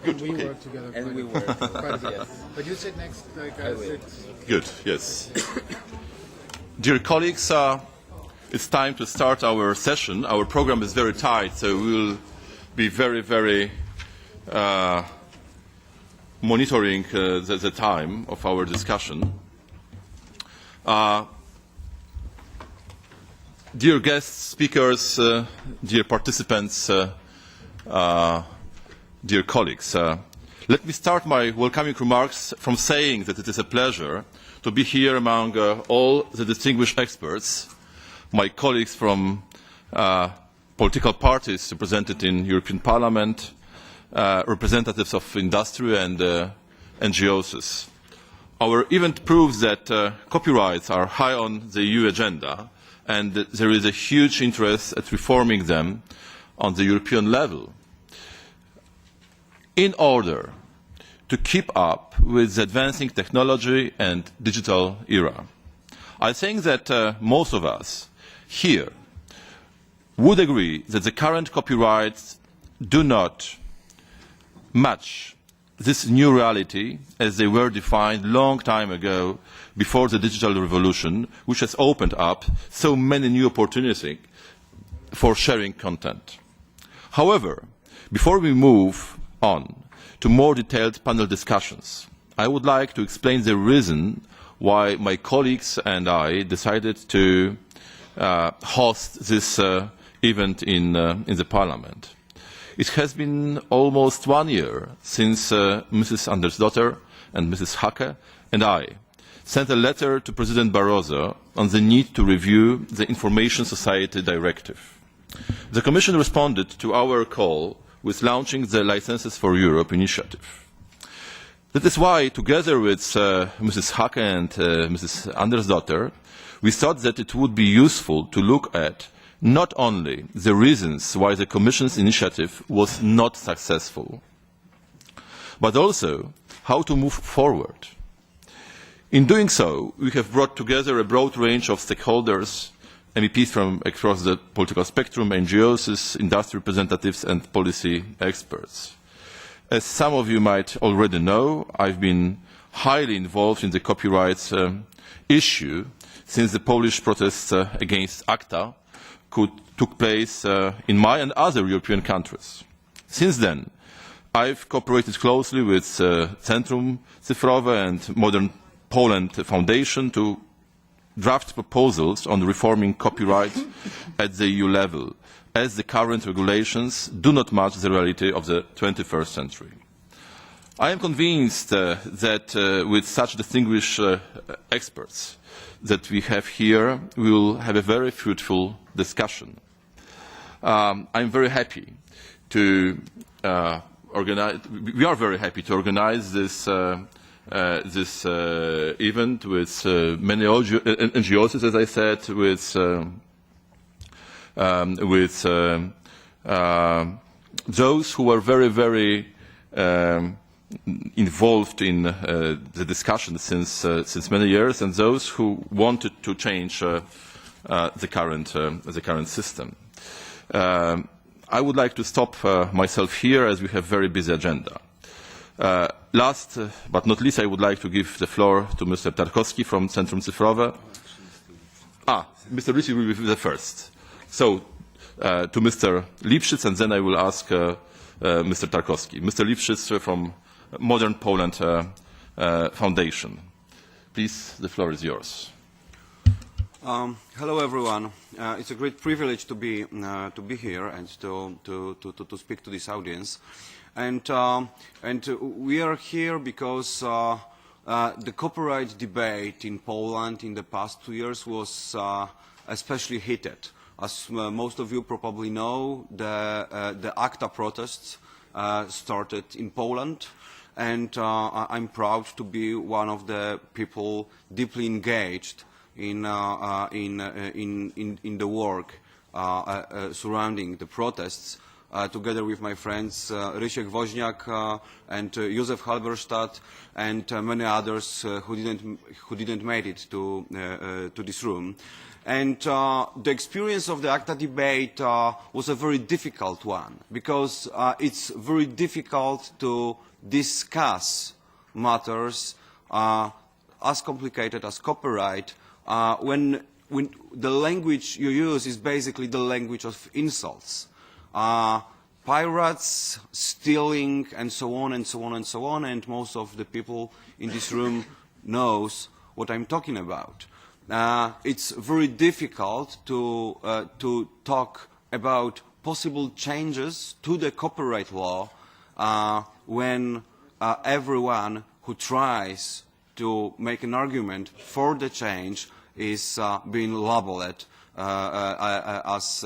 Good. We Okay. work together. And we work. Quite a bit. Yes. But you sit next, like I I will. sit. Good. Yes. Dear colleagues, it's time to start our session. Our program is very tight, so we will be very monitoring the time of our discussion. Dear guest speakers, dear participants, dear colleagues, let me start my welcoming remarks from saying that it is a pleasure to be here among all the distinguished experts, my colleagues from political parties represented in European Parliament, representatives of industry and NGOs. Our event proves that copyrights are high on the EU agenda and that there is a huge interest at reforming them on the European level in order to keep up with the advancing technology and digital era. I think that most of us here would agree that the current copyrights do not match this new reality as they were defined a long time ago before the digital revolution, which has opened up so many new opportunities for sharing content. However, before we move on to more detailed panel discussions, I would like to explain the reason why my colleagues and I decided to host this event in the Parliament. It has been almost 1 year since Mrs. Andersdotter and Mrs. Hake and I sent a letter to President Barroso on the need to review the Information Society Directive. The Commission responded to our call with launching the Licenses for Europe initiative. That is why, together with Mrs. Hake and Mrs. Andersdotter, we thought that it would be useful to look at not only the reasons why the Commission's initiative was not successful, but also how to move forward. In doing so, we have brought together a broad range of stakeholders, MEPs from across the political spectrum, NGOs, industry representatives and policy experts. As some of you might already know, I've been highly involved in the copyrights issue since the Polish protests against ACTA took place in my and other European countries. Since then, I've cooperated closely with Centrum Cyfrowe and Modern Poland Foundation to draft proposals on reforming copyright at the EU level, as the current regulations do not match the reality of the 21st century. I am convinced that with such distinguished experts that we have here, we will have a very fruitful discussion. I am very happy to we are very happy to organize this event with many NGOs, as I said, with those who are very involved in the discussion since many years, and those who wanted to change the current system. I would like to stop myself here, as we have a very busy agenda. Last but not least, I would like to give the floor to Mr. Tarkowski from Centrum Cyfrowe. Mr. Lipschitz will be the first. So, to Mr. Lipschitz, and then I will ask Mr. Tarkowski. Mr. Lipschitz from Modern Poland Foundation. Please, the floor is yours. Hello, everyone. It's a great privilege to be here and to speak to this audience. And we are here because the copyright debate in Poland in the past 2 years was especially heated. As most of you probably know, the ACTA protests started in Poland, and I'm proud to be one of the people deeply engaged in the work surrounding the protests. together with my friends Rysiek Woźniak and Józef Halberstadt and many others who didn't make it to this room. And the experience of the ACTA debate was a very difficult one, because it's very difficult to discuss matters as complicated as copyright when the language you use is basically the language of insults. Pirates, stealing, and so on, and so on, and so on, and most of the people in this room knows what I'm talking about. It's very difficult to talk about possible changes to the copyright law when everyone who tries to make an argument for the change is being labeled as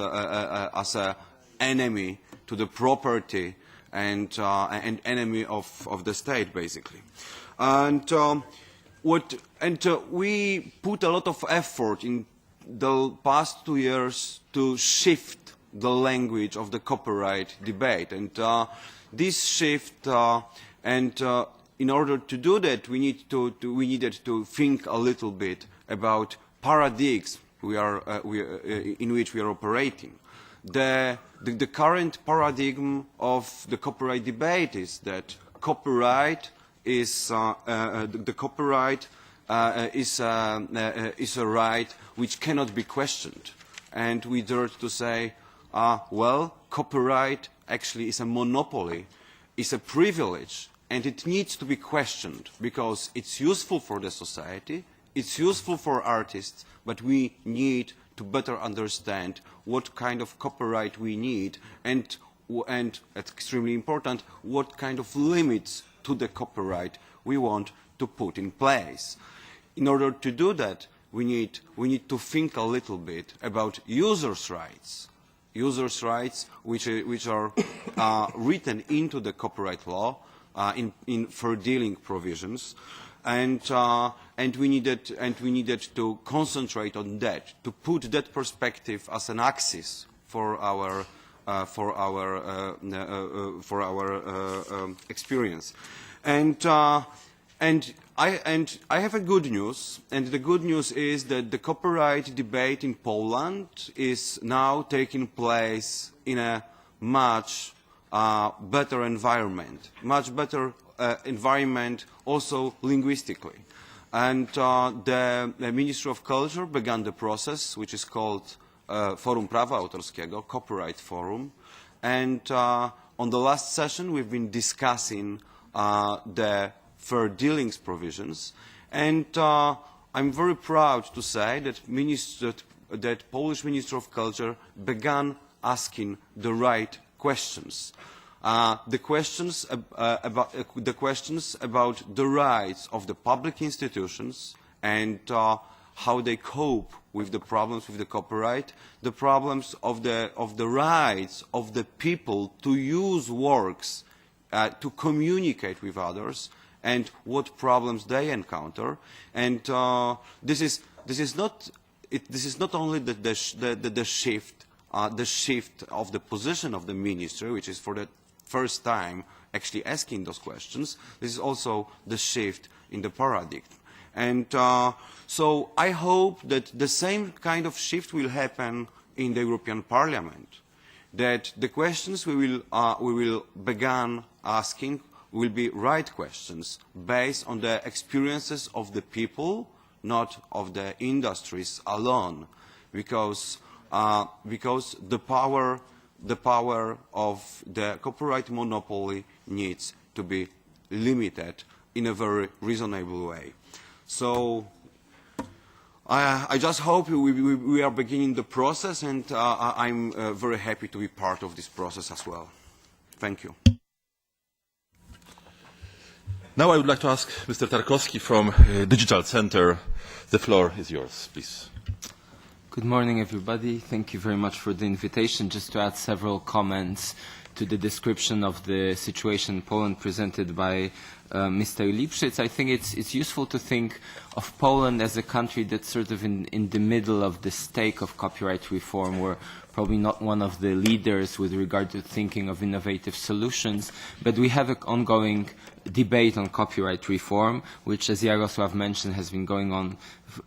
an enemy to the property and an enemy of the state, basically. And we put a lot of effort in the past 2 years to shift the language of the copyright debate. And this shift, in order to do that, we needed to think a little bit about paradigms in which we are operating. The current paradigm of the copyright debate is that copyright is the copyright is a right which cannot be questioned, and we dare to say, well, copyright actually is a monopoly, is a privilege, and it needs to be questioned because it's useful for the society, it's useful for artists, but we need to better understand what kind of copyright we need and it's extremely important, what kind of limits to the copyright we want to put in place. In order to do that, we need to think a little bit about users' rights. Users' rights which are written into the copyright law in fair dealing provisions, and we needed to concentrate on that, to put that perspective as an axis for our experience. And I have a good news, and the good news is that the copyright debate in Poland is now taking place in a much better environment, also linguistically. And the Ministry of Culture began the process, which is called Forum Prawa Autorskiego, Copyright Forum. And on the last session, we've been discussing the fair dealings provisions. And I'm very proud to say that Polish Ministry of Culture began asking the right questions. The questions about the rights of the public institutions and how they cope with the problems with the copyright, the problems of the rights of the people to use works to communicate with others, and what problems they encounter. And this is not only the shift of the position of the ministry, which is for the first time actually asking those questions. This is also the shift in the paradigm. And so I hope that the same kind of shift will happen in the European Parliament, that the questions we will begin asking will be right questions based on the experiences of the people, not of the industries alone, because the power of the copyright monopoly needs to be limited in a very reasonable way. So I just hope we are beginning the process, and I'm very happy to be part of this process as well. Thank you. Now I would like to ask Mr. Tarkowski from Digital Center. The floor is yours, please. Good morning, everybody. Thank you very much for the invitation. Just to add several comments to the description of the situation in Poland presented by Mr. Lipschitz. I think it's useful to think of Poland as a country that's sort of in the middle of the stake of copyright reform, where probably not one of the leaders with regard to thinking of innovative solutions, but we have an ongoing debate on copyright reform, which, as Jarosław mentioned, has been going on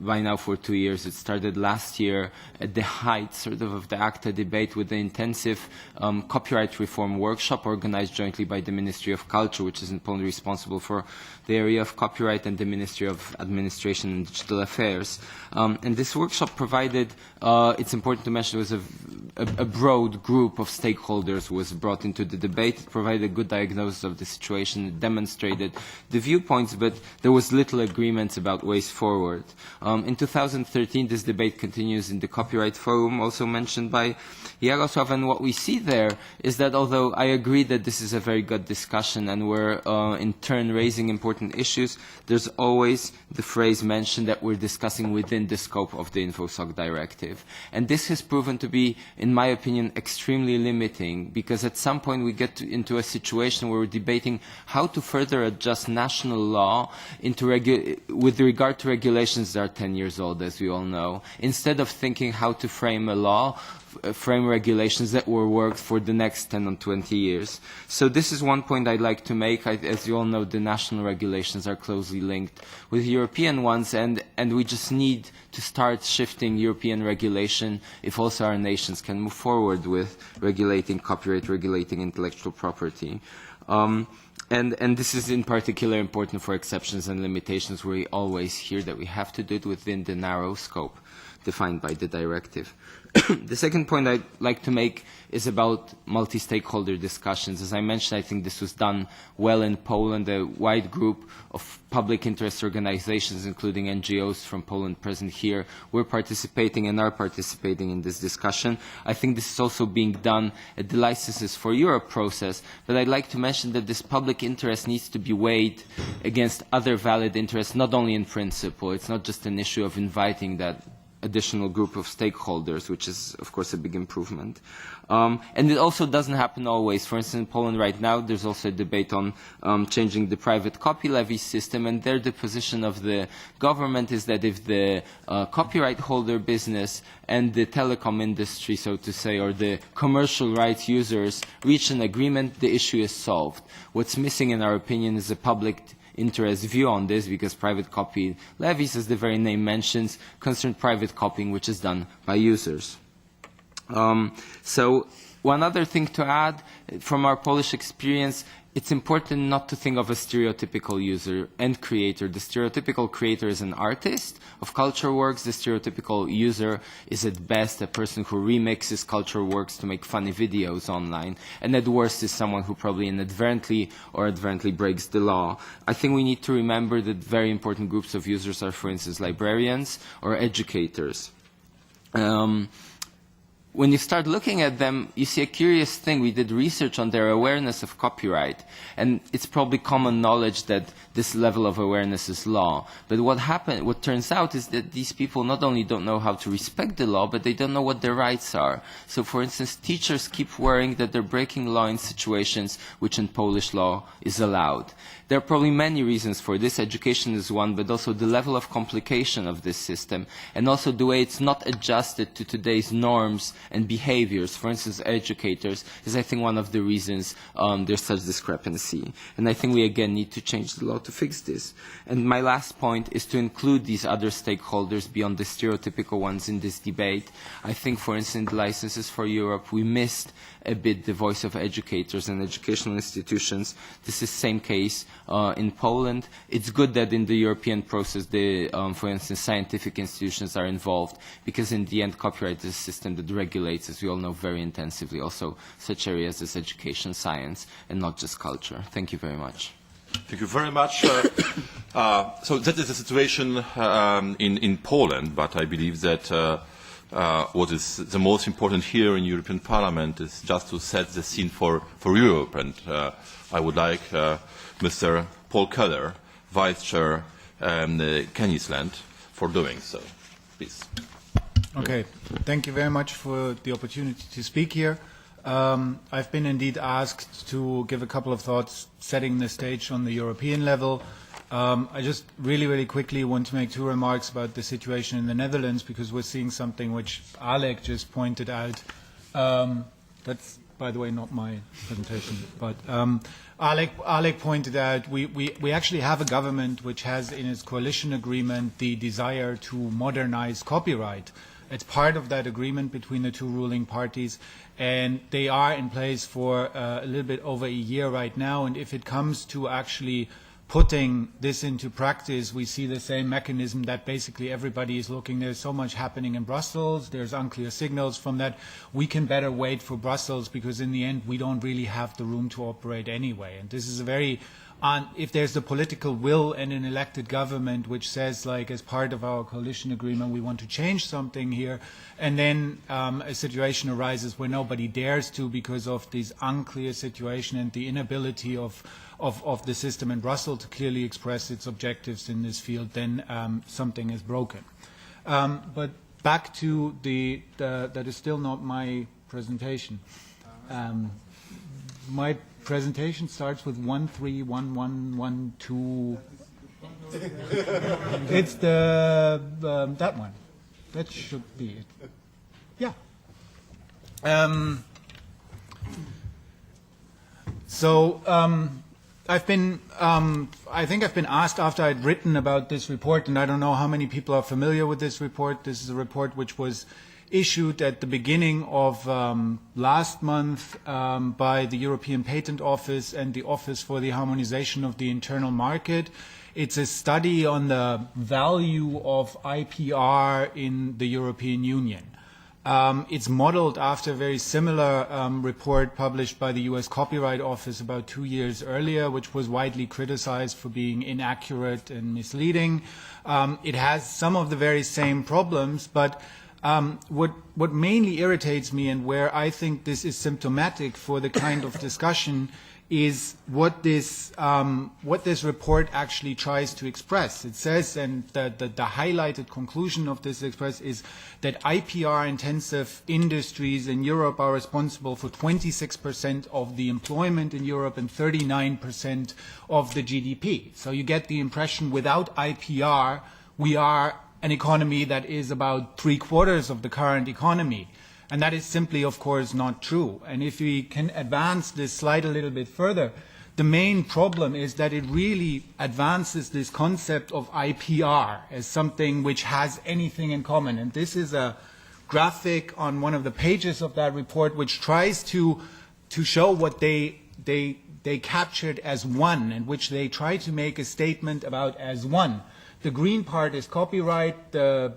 by now for 2 years. It started last year at the height sort of the ACTA debate with the intensive copyright reform workshop organized jointly by the Ministry of Culture, which is in Poland responsible for the area of copyright, and the Ministry of Administration and Digital Affairs. And this workshop provided, it's important to mention, it was a broad group of stakeholders who was brought into the debate. It provided a good diagnosis of the situation. It demonstrated the viewpoints, but there was little agreement about ways forward. In 2013, this debate continues in the Copyright Forum, also mentioned by Jarosław, and what we see there is that although I agree that this is a very good discussion and we're in turn raising important issues, there's always the phrase mentioned that we're discussing within the scope of the InfoSoc directive. And this has proven to be, in my opinion, extremely limiting, because at some point we get into a situation where we're debating how to further adjust national law with regard to regulations that are 10 years old, as we all know, instead of thinking how to frame a law, frame regulations that will work for the next 10 or 20 years. So this is one point I'd like to make. As you all know, the national regulations are closely linked with European ones, and we just need to start shifting European regulation if also our nations can move forward with regulating copyright, regulating intellectual property. And this is in particular important for exceptions and limitations, where we always hear that we have to do it within the narrow scope defined by the directive. The second point I'd like to make is about multi-stakeholder discussions. As I mentioned, I think this was done well in Poland. A wide group of public interest organizations, including NGOs from Poland present here, were participating and are participating in this discussion. I think this is also being done at the Licenses for Europe process, but I'd like to mention that this public interest needs to be weighed against other valid interests, not only in principle. It's not just an issue of inviting that additional group of stakeholders, which is, of course, a big improvement. And it also doesn't happen always. For instance, in Poland right now, there's also a debate on changing the private copy levy system, and there the position of the government is that if the copyright holder business and the telecom industry, so to say, or the commercial rights users reach an agreement, the issue is solved. What's missing, in our opinion, is a public interest view on this, because private copy levies, as the very name mentions, concern private copying, which is done by users. So one other thing to add from our Polish experience, it's important not to think of a stereotypical user and creator. The stereotypical creator is an artist of culture works. The stereotypical user is at best a person who remixes culture works to make funny videos online, and at worst is someone who probably inadvertently or advertently breaks the law. I think we need to remember that very important groups of users are, for instance, librarians or educators. When you start looking at them, you see a curious thing. We did research on their awareness of copyright, and it's probably common knowledge that this level of awareness is law. But what turns out is that these people not only don't know how to respect the law, but they don't know what their rights are. So, for instance, teachers keep worrying that they're breaking law in situations which in Polish law is allowed. There are probably many reasons for this. Education is one, but also the level of complication of this system, and also the way it's not adjusted to today's norms and behaviors. For instance, educators is, I think, one of the reasons there's such discrepancy. And I think we, again, need to change the law to fix this. And my last point is to include these other stakeholders beyond the stereotypical ones in this debate. I think, for instance, Licenses for Europe, we missed a bit the voice of educators and educational institutions. This is the same case in Poland. It's good that in the European process, for instance, scientific institutions are involved, because in the end, copyright is a system that regulates, as we all know, very intensively, also such areas as education, science, and not just culture. Thank you very much. Thank you very much. So that is the situation in Poland, but I believe that what is the most important here in European Parliament is just to set the scene for Europe. And I would like Mr. Paul Keller, Vice Chair Kenny's-Land, for doing so. Please. Okay. Thank you very much for the opportunity to speak here. I've been indeed asked to give a couple of thoughts setting the stage on the European level. I just really quickly want to make two remarks about the situation in the Netherlands, because we're seeing something which Alec just pointed out That's, by the way, not my presentation. But Alec pointed out we actually have a government which has in its coalition agreement the desire to modernize copyright. It's part of that agreement between the two ruling parties, and they are in place for a little bit over a year right now. And if it comes to actually putting this into practice, we see the same mechanism that basically everybody is looking. There's so much happening in Brussels. There's unclear signals from that. We can better wait for Brussels because in the end we don't really have the room to operate anyway. And this is a very, if there's the political will and an elected government which says, like, as part of our coalition agreement, we want to change something here, and then a situation arises where nobody dares to because of this unclear situation and the inability of the system in Brussels to clearly express its objectives in this field, then something is broken. But back to that is still not my presentation. My presentation starts with 131112. It's that one. That should be it. Yeah. I think I've been asked after I'd written about this report, and I don't know how many people are familiar with this report. This is a report which was issued at the beginning of last month by the European Patent Office and the Office for the Harmonization of the Internal Market. It's a study on the value of IPR in the European Union. It's modeled after a very similar report published by the US Copyright Office about 2 years earlier, which was widely criticized for being inaccurate and misleading. It has some of the very same problems, but what mainly irritates me and where I think this is symptomatic for the kind of discussion is what this report actually tries to express. It says, and the highlighted conclusion of this express is that IPR-intensive industries in Europe are responsible for 26% of the employment in Europe and 39% of the GDP. So you get the impression without IPR, we are an economy that is about 3/4 of the current economy. And that is simply, of course, not true. And if we can advance this slide a little bit further, the main problem is that it really advances this concept of IPR as something which has anything in common. And this is a graphic on one of the pages of that report which tries to show what they captured as one, and which they try to make a statement about as one. The green part is copyright, the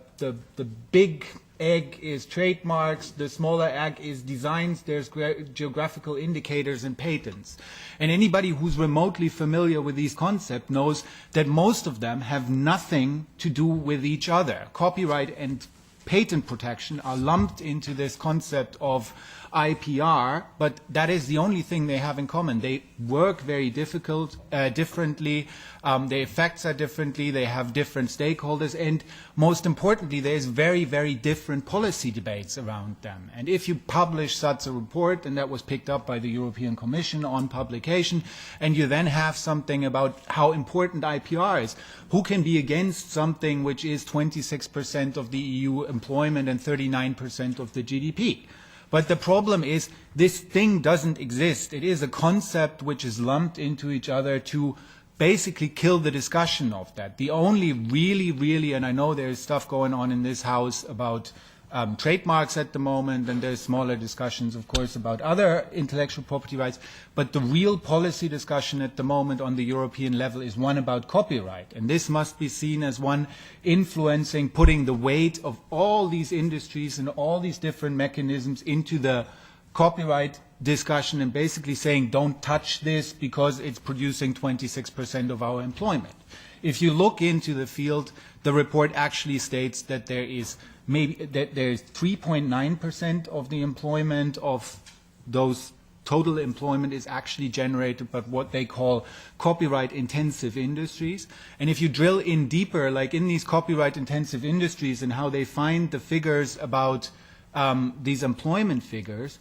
big egg is trademarks, the smaller egg is designs, there's geographical indicators and patents. And anybody who's remotely familiar with these concepts knows that most of them have nothing to do with each other. Copyright and patent protection are lumped into this concept of IPR, but that is the only thing they have in common. They work very differently, their effects are differently, they have different stakeholders, and most importantly, there's very, very different policy debates around them. And if you publish such a report, and that was picked up by the European Commission on publication, and you then have something about how important IPR is, who can be against something which is 26% of the EU employment and 39% of the GDP? But the problem is this thing doesn't exist. It is a concept which is lumped into each other to basically kill the discussion of that. The only really, and I know there's stuff going on in this House about trademarks at the moment, and there's smaller discussions, of course, about other intellectual property rights, but the real policy discussion at the moment on the European level is one about copyright. And this must be seen as one influencing, putting the weight of all these industries and all these different mechanisms into the copyright discussion and basically saying, don't touch this because it's producing 26% of our employment. If you look into the field, the report actually states that there is 3.9% of the employment of those total employment is actually generated by what they call copyright-intensive industries. And if you drill in deeper, like in these copyright-intensive industries and how they find the figures about these employment figures,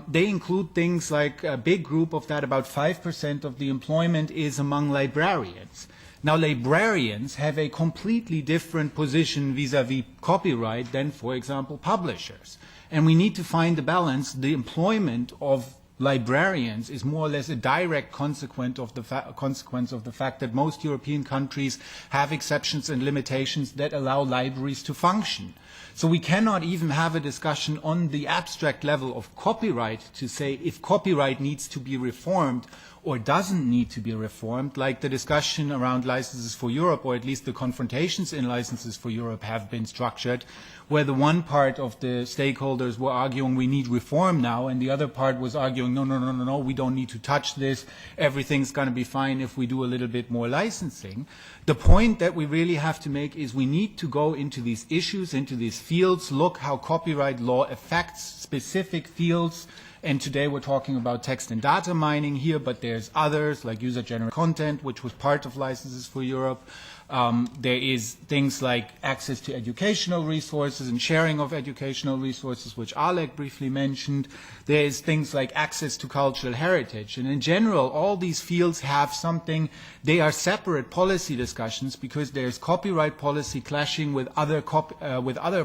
they include things like a big group of that, about 5% of the employment is among librarians. Now, librarians have a completely different position vis-à-vis copyright than, for example, publishers. And we need to find the balance. The employment of librarians is more or less a direct consequence of the fact that most European countries have exceptions and limitations that allow libraries to function. So we cannot even have a discussion on the abstract level of copyright to say if copyright needs to be reformed or doesn't need to be reformed, like the discussion around licenses for Europe, or at least the confrontations in licenses for Europe have been structured, where the one part of the stakeholders were arguing we need reform now, and the other part was arguing no, we don't need to touch this, everything's going to be fine if we do a little bit more licensing. The point that we really have to make is we need to go into these issues, into these fields, look how copyright law affects specific fields. And today we're talking about text and data mining here, but there's others like user-generated content, which was part of licenses for Europe. There is things like access to educational resources and sharing of educational resources, which Alec briefly mentioned. There is things like access to cultural heritage. And in general, all these fields have something, they are separate policy discussions because there's copyright policy clashing with other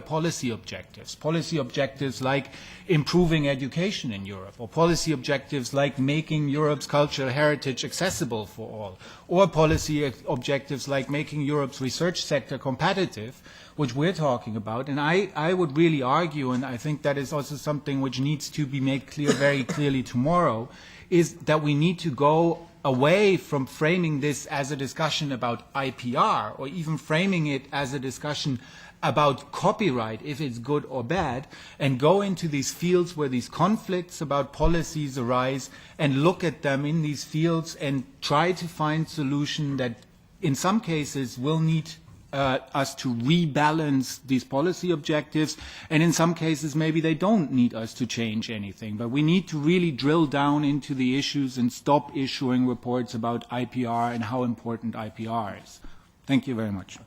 policy objectives. Policy objectives like improving education in Europe, or policy objectives like making Europe's cultural heritage accessible for all, or policy objectives like making Europe's research sector competitive, which we're talking about. And I would really argue, and I think that is also something which needs to be made clear very clearly tomorrow, is that we need to go away from framing this as a discussion about IPR, or even framing it as a discussion about copyright, if it's good or bad, and go into these fields where these conflicts about policies arise and look at them in these fields and try to find solution that in some cases will need us to rebalance these policy objectives, and in some cases maybe they don't need us to change anything. But we need to really drill down into the issues and stop issuing reports about IPR and how important IPR is. Thank you very much.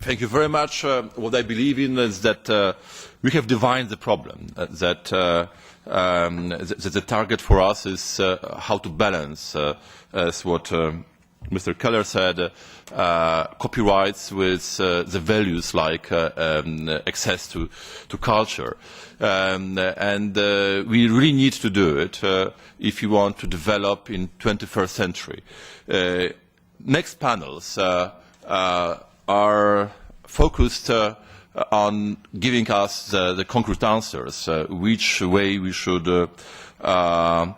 Thank you very much. What I believe in is that we have defined the problem, that the target for us is how to balance, as what Mr. Keller said, copyrights with the values like access to culture. And we really need to do it if you want to develop in 21st century. Next panels are focused on giving us the concrete answers, which way we should go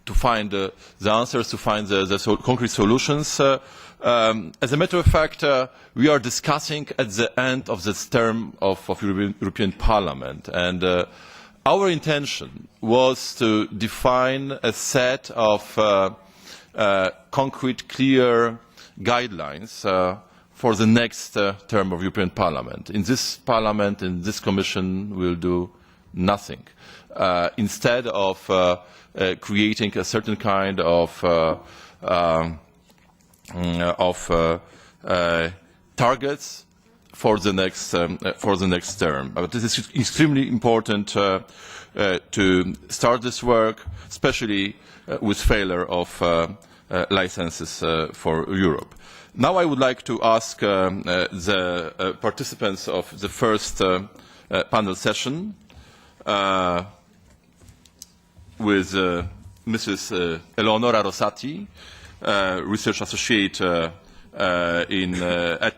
to find the answers, to find the concrete solutions. As a matter of fact, we are discussing at the end of this term of European Parliament, and our intention was to define a set of concrete, clear guidelines for the next term of European Parliament. In this Parliament, in this Commission, we'll do nothing. Instead of creating a certain kind of targets for the next term. But this is extremely important to start this work, especially with failure of licenses for Europe. Now I would like to ask the participants of the first panel session with Mrs. Eleonora Rosati, research associate at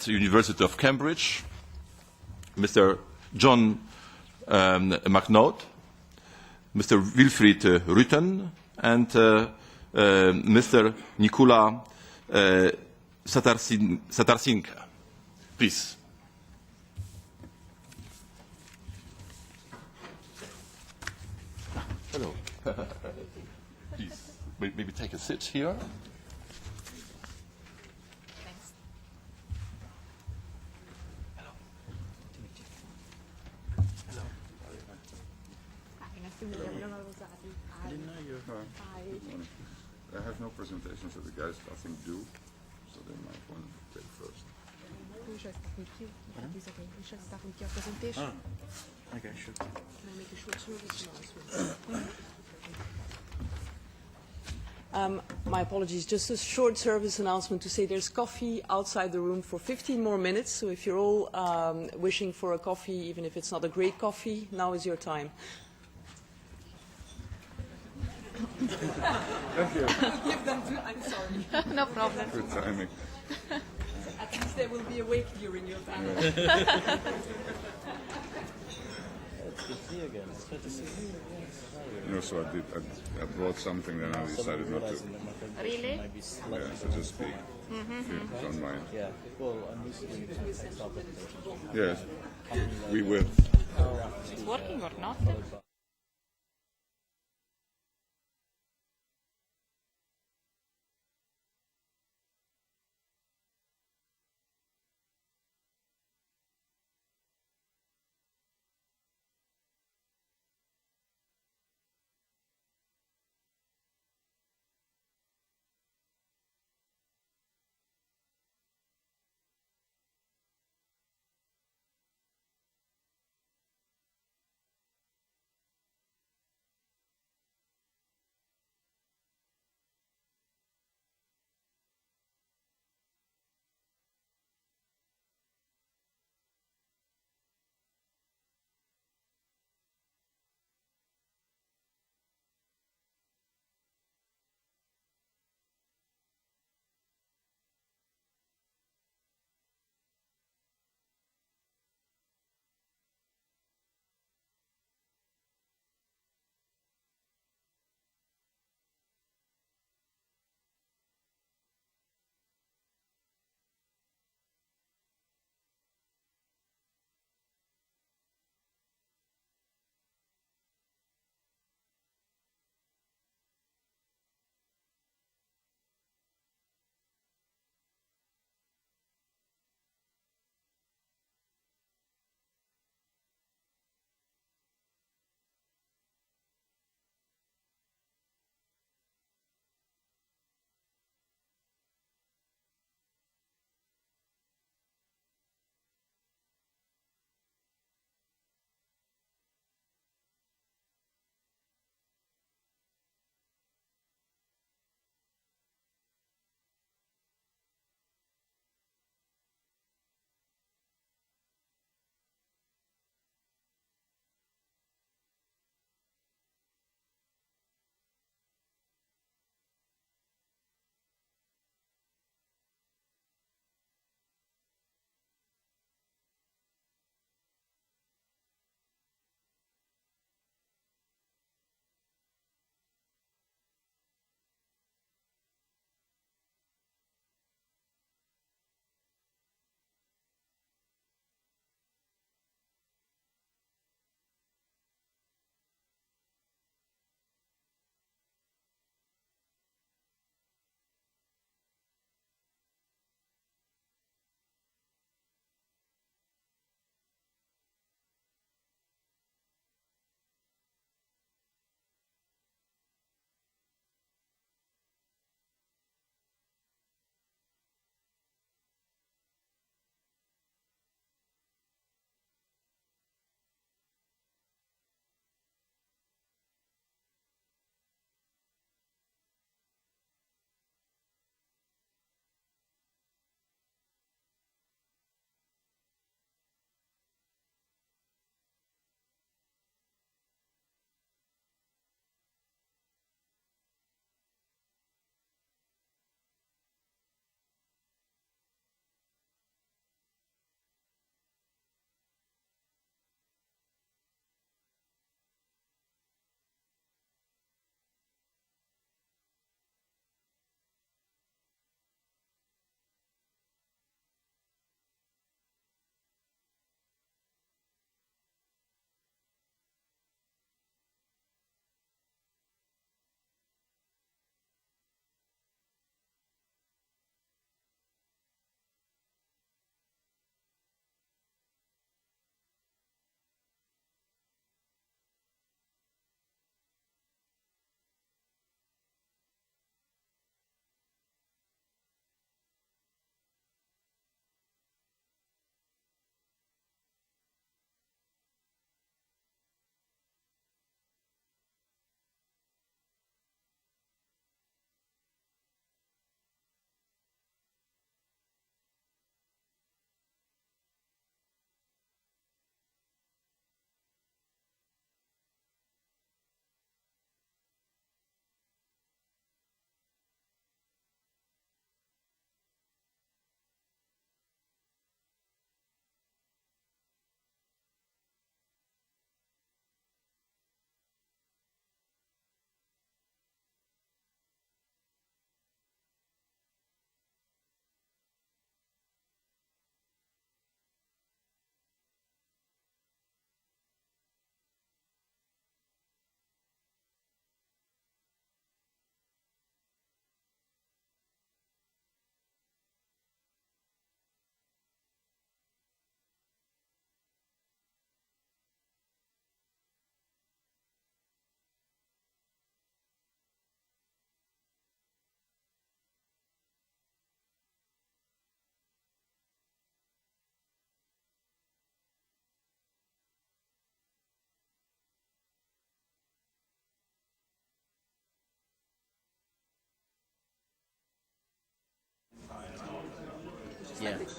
the University of Cambridge, Mr. John McNaught, Mr. Wilfried Rutten, and Mr. Nikula Satarsinka. Please. Hello. Please, maybe take a seat here. Thanks. Hello. Hi, nice to meet you. I didn't know you were her. Hi. I have no presentation, so the guys, I think, do. So they might want to take first. We should start with you. It's okay. We should start with your presentation. Okay, sure. Can I make a short service? My apologies, just a short service announcement to say there's coffee outside the room for 15 more minutes, so if you're all wishing for a coffee, even if it's not a great coffee, now is your time. Thank you. Give them to, I'm sorry. No problem. Good timing. At least they will be awake during your panel. It's good to see you again. It's good to see you. No, so I brought something, then I decided not to. Really? Yeah, so just speak. If you don't mind. Yeah. Well, I'm used to doing next topic. Yes. We will. It's working or not?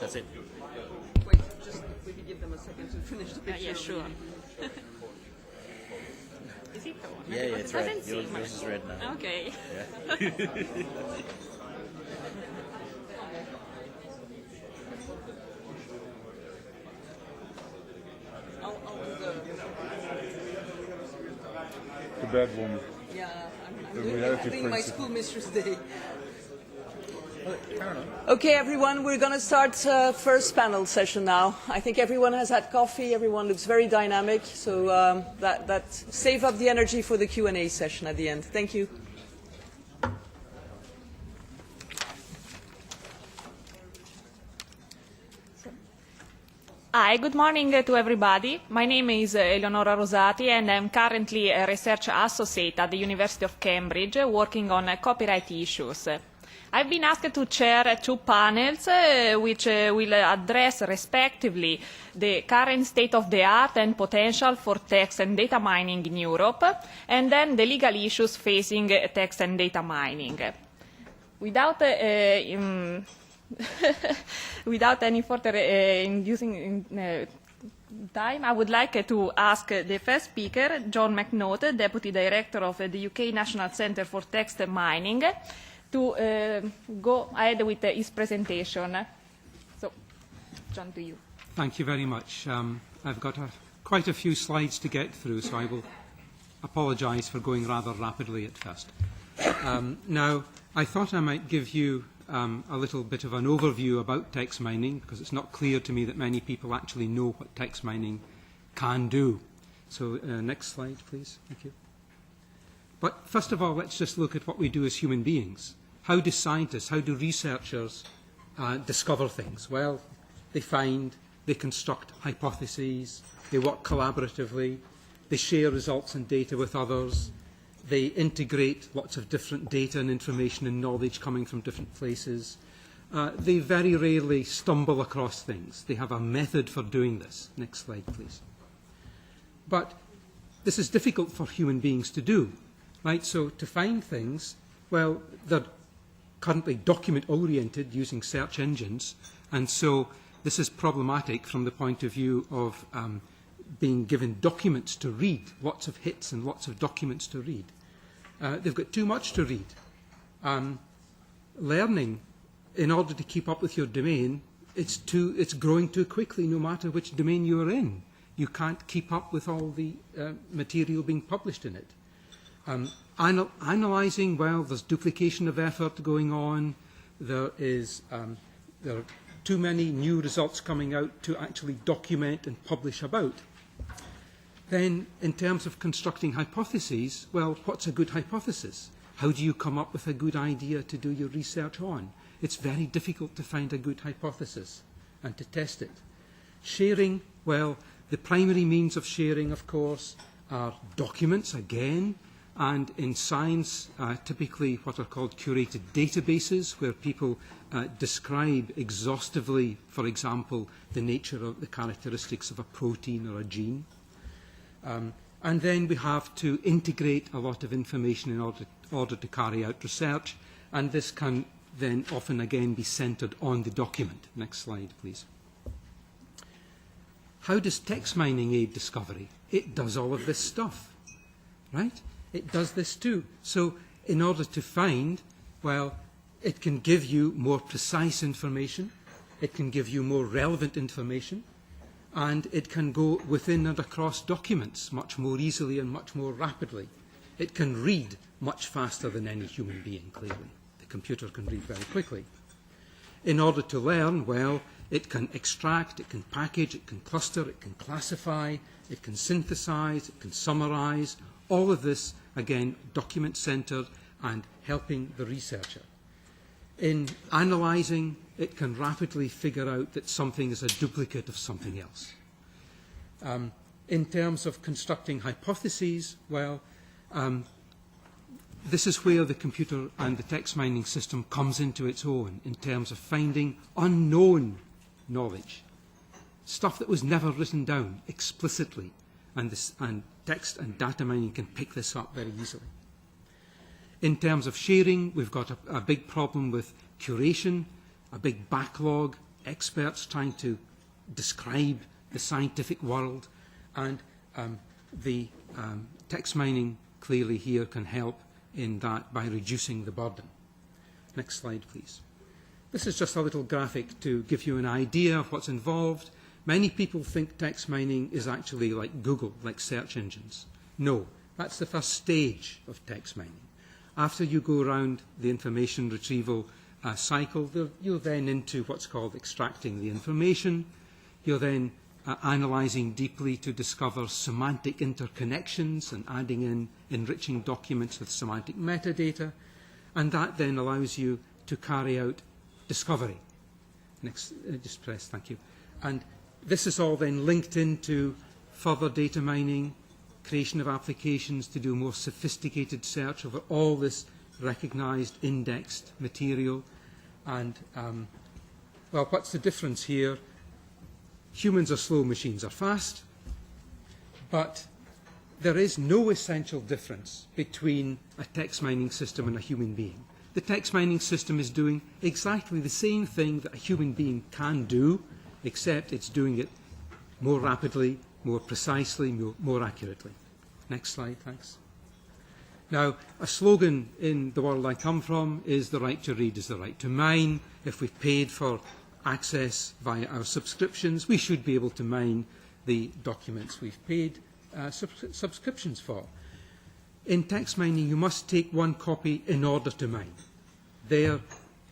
That's it. Wait, just maybe give them a second to finish the picture. Yeah, sure. Is it the one? Yeah, Because it's it red. doesn't seem Yours is red now. Okay. I'll do The bad woman. yeah, The I'm reality doing my principle. schoolmistress day. Okay, everyone, we're going to start first panel session now. I think everyone has had coffee. Everyone looks very dynamic. So that save up the energy for the Q&A session at the end. Thank you. Hi, good morning to everybody. My name is Eleonora Rosati and I'm currently a research associate at the University of Cambridge working on copyright issues. I've been asked to chair two panels which will address respectively the current state of the art and potential for text and data mining in Europe and then the legal issues facing text and data mining. Without without any further inducing time, I would like to ask the first speaker, John McNaught, Deputy Director of the UK National Centre for Text Mining, to go ahead with his presentation. So, John, to you. Thank you very much. I've got quite a few slides to get through, so I will apologise for going rather rapidly at first. Now, I thought I might give you a little bit of an overview about text mining, because it's not clear to me that many people actually know what text mining can do. So next slide, please. Thank you. But first of all, let's just look at what we do as human beings. How do scientists, how do researchers discover things? Well, they find, they construct hypotheses, they work collaboratively, they share results and data with others, they integrate lots of different data and information and knowledge coming from different places. They very rarely stumble across things. They have a method for doing this. Next slide, please. But this is difficult for human beings to do, right? So to find things, well, they're currently document-oriented using search engines, and so this is problematic from the point of view of being given documents to read, lots of hits and lots of documents to read. They've got too much to read. Learning, in order to keep up with your domain, it's growing too quickly no matter which domain you're in. You can't keep up with all the material being published in it. Analysing, well, there's duplication of effort going on. There are too many new results coming out to actually document and publish about. Then, in terms of constructing hypotheses, well, what's a good hypothesis? How do you come up with a good idea to do your research on? It's very difficult to find a good hypothesis and to test it. Sharing, well, the primary means of sharing, of course, are documents, again, and in science, typically what are called curated databases, where people describe exhaustively, for example, the nature of the characteristics of a protein or a gene. And then we have to integrate a lot of information in order to carry out research, and this can then often again be centred on the document. Next slide, please. How does text mining aid discovery? It does all of this stuff, right? It does this too. So in order to find, well, it can give you more precise information, it can give you more relevant information, and it can go within and across documents much more easily and much more rapidly. It can read much faster than any human being, clearly. The computer can read very quickly. In order to learn, well, it can extract, it can package, it can cluster, it can classify, it can synthesize, it can summarize. All of this, again, document-centered and helping the researcher. In analysing, it can rapidly figure out that something is a duplicate of something else. In terms of constructing hypotheses, well, this is where the computer and the text mining system comes into its own in terms of finding unknown knowledge, stuff that was never written down explicitly, and text and data mining can pick this up very easily. In terms of sharing, we've got a big problem with curation, a big backlog, experts trying to describe the scientific world, and the text mining clearly here can help in that by reducing the burden. Next slide, please. This is just a little graphic to give you an idea of what's involved. Many people think text mining is actually like Google, like search engines. No, that's the first stage of text mining. After you go around the information retrieval cycle, you're then into what's called extracting the information. You're then analysing deeply to discover semantic interconnections and adding in enriching documents with semantic metadata. And that then allows you to carry out discovery. Next, just press, thank you. And this is all then linked into further data mining, creation of applications to do more sophisticated search over all this recognised indexed material. And, well, what's the difference here? Humans are slow, machines are fast. But there is no essential difference between a text mining system and a human being. The text mining system is doing exactly the same thing that a human being can do, except it's doing it more rapidly, more precisely, more accurately. Next slide, thanks. Now, a slogan in the world I come from is the right to read is the right to mine. If we've paid for access via our subscriptions, we should be able to mine the documents we've paid subscriptions for. In text mining, you must take one copy in order to mine. There,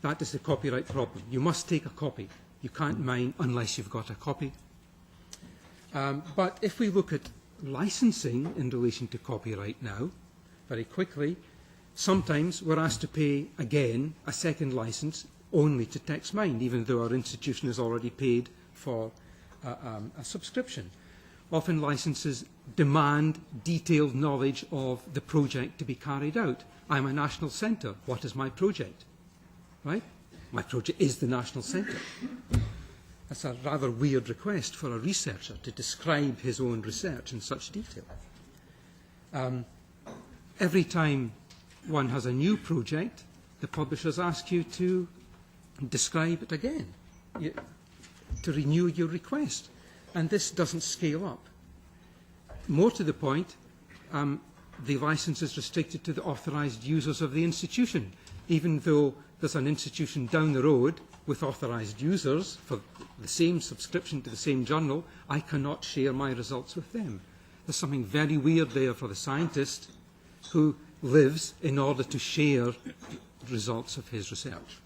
that is the copyright problem. You must take a copy. You can't mine unless you've got a copy. But if we look at licensing in relation to copyright now, very quickly, sometimes we're asked to pay, again, a second license only to text mine, even though our institution has already paid for a subscription. Often licenses demand detailed knowledge of the project to be carried out. I'm a national centre. What is my project? Right? My project is the national centre. That's a rather weird request for a researcher to describe his own research in such detail. Every time one has a new project, the publishers ask you to describe it again, to renew your request. And this doesn't scale up. More to the point, the license is restricted to the authorised users of the institution, even though there's an institution down the road with authorised users for the same subscription to the same journal. I cannot share my results with them. There's something very weird there for the scientist who lives in order to share results of his research.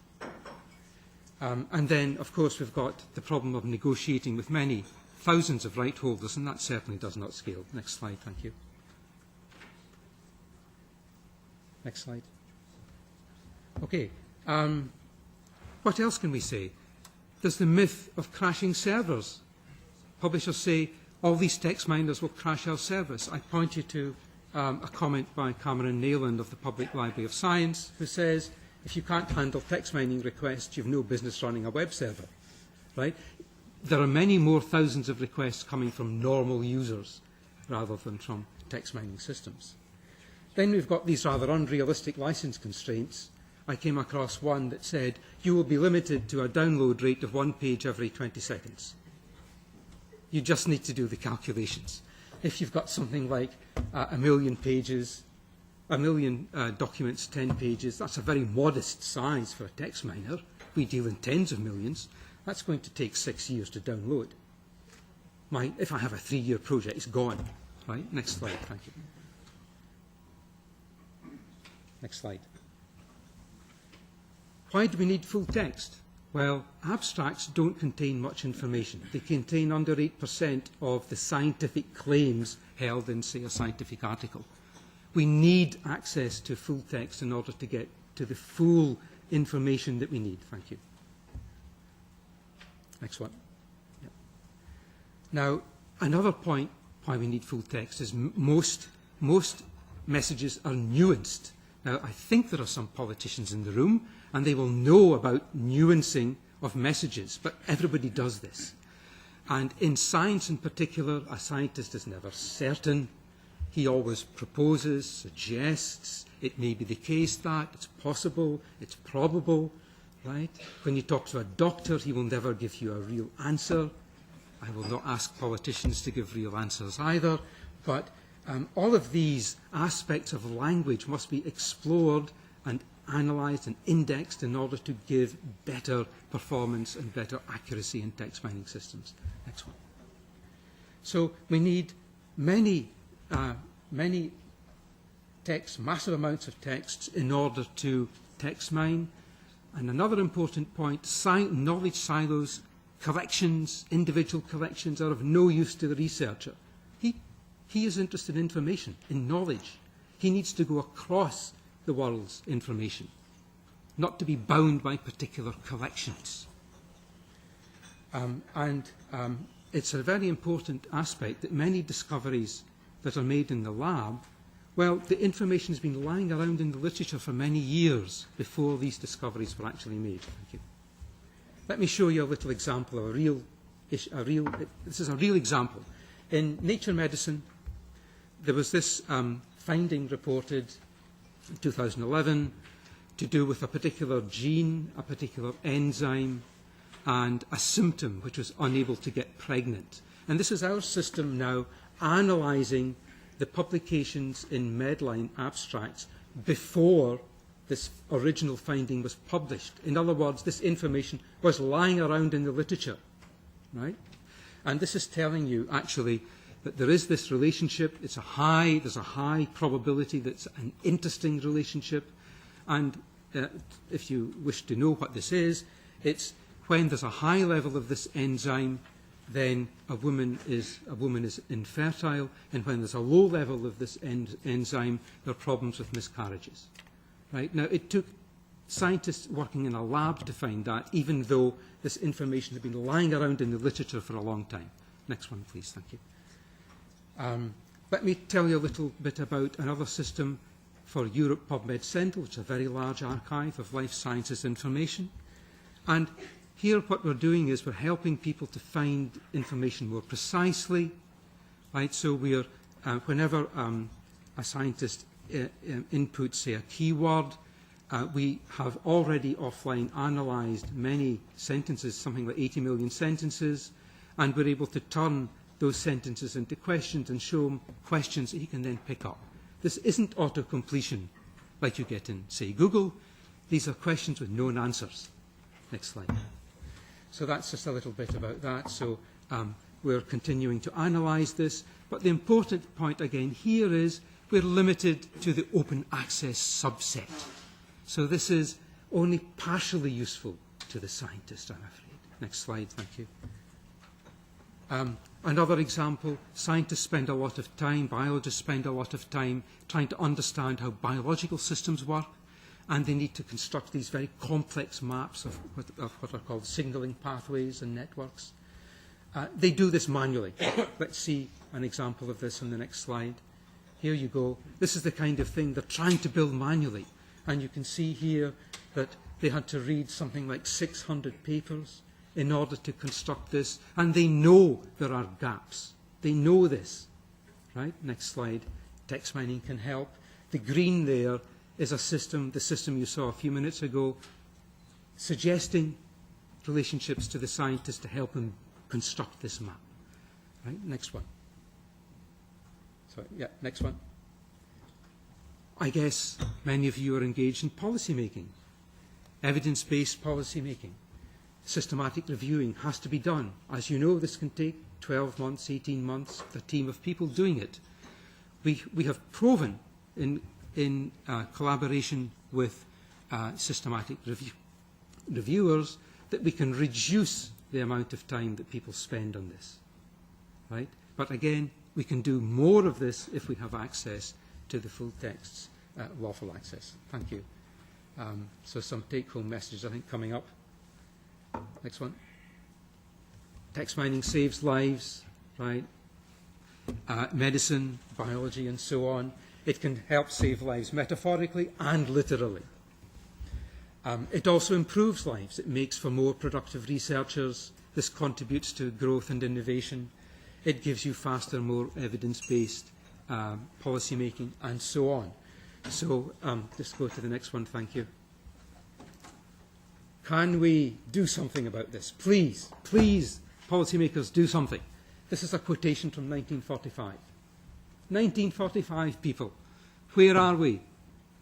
And then, of course, we've got the problem of negotiating with many thousands of right holders, and that certainly does not scale. Next slide, thank you. Next slide. Okay. What else can we say? There's the myth of crashing servers. Publishers say, all these text miners will crash our service. I point you to a comment by Cameron Nayland of the Public Library of Science, who says, if you can't handle text mining requests, you've no business running a web server. Right? There are many more thousands of requests coming from normal users rather than from text mining systems. Then we've got these rather unrealistic license constraints. I came across one that said, you will be limited to a download rate of 1 page every 20 seconds. You just need to do the calculations. If you've got something like 1 million pages, 1 million documents, 10 pages, that's a very modest size for a text miner. We deal in tens of millions. That's going to take 6 years to download. If I have a 3-year project, it's gone. Right? Next slide, thank you. Next slide. Why do we need full text? Well, abstracts don't contain much information. They contain under 8% of the scientific claims held in, say, a scientific article. We need access to full text in order to get to the full information that we need. Thank you. Next one. Yep. Now, another point why we need full text is most messages are nuanced. Now, I think there are some politicians in the room, and they will know about nuancing of messages, but everybody does this. And in science in particular, a scientist is never certain. He always proposes, suggests, it may be the case that, it's possible, it's probable. right? When you talk to a doctor, he will never give you a real answer. I will not ask politicians to give real answers either, but all of these aspects of language must be explored and analysed and indexed in order to give better performance and better accuracy in text mining systems. Next one. So we need many texts, massive amounts of texts in order to text mine. And another important point, knowledge silos, collections, individual collections are of no use to the researcher. He is interested in information, in knowledge. He needs to go across the world's information, not to be bound by particular collections. It's a very important aspect that many discoveries that are made in the lab, well, the information has been lying around in the literature for many years before these discoveries were actually made. Thank you. Let me show you a little example of this is a real example. In Nature Medicine, there was this finding reported in 2011 to do with a particular gene, a particular enzyme, and a symptom which was unable to get pregnant. And this is our system now analysing the publications in Medline abstracts before this original finding was published. In other words, this information was lying around in the literature, right? And this is telling you, actually, that there is this relationship. There's a high probability that it's an interesting relationship. And if you wish to know what this is, it's when there's a high level of this enzyme, then a woman is infertile, and when there's a low level of this enzyme, there are problems with miscarriages. Right? Now, it took scientists working in a lab to find that, even though this information had been lying around in the literature for a long time. Next one, please. Thank you. Let me tell you a little bit about another system for Europe PubMed Central, which is a very large archive of life sciences information. And here what we're doing is we're helping people to find information more precisely. Right? So we're, whenever a scientist inputs, say, a keyword, we have already offline analysed many sentences, something like 80 million sentences, and we're able to turn those sentences into questions and show him questions that he can then pick up. This isn't auto-completion like you get in, say, Google. These are questions with known answers. Next slide. So that's just a little bit about that. So we're continuing to analyse this. But the important point again here is we're limited to the open access subset. So this is only partially useful to the scientist, I'm afraid. Next slide, thank you. Another example, scientists spend a lot of time, biologists spend a lot of time trying to understand how biological systems work, and they need to construct these very complex maps of what are called signalling pathways and networks. They do this manually. Let's see an example of this on the next slide. Here you go. This is the kind of thing they're trying to build manually. And you can see here that they had to read something like 600 papers in order to construct this. And they know there are gaps. They know this. Right? Next slide. Text mining can help. The green there is a system, the system you saw a few minutes ago, suggesting relationships to the scientist to help him construct this map. Right? Next one. Sorry, yeah, next one. I guess many of you are engaged in policy making, evidence-based policy making. Systematic reviewing has to be done. As you know, this can take 12 months, 18 months, a team of people doing it. We have proven in collaboration with systematic reviewers that we can reduce the amount of time that people spend on this. Right? But again, we can do more of this if we have access to the full texts, lawful access. Thank you. So some take-home messages, I think, coming up. Next one. Text mining saves lives, right? Medicine, biology, and so on. It can help save lives metaphorically and literally. It also improves lives. It makes for more productive researchers. This contributes to growth and innovation. It gives you faster, more evidence-based policy making, and so on. So just go to the next one, thank you. Can we do something about this? Please, please, policymakers, do something. This is a quotation from 1945. 1945, people. Where are we?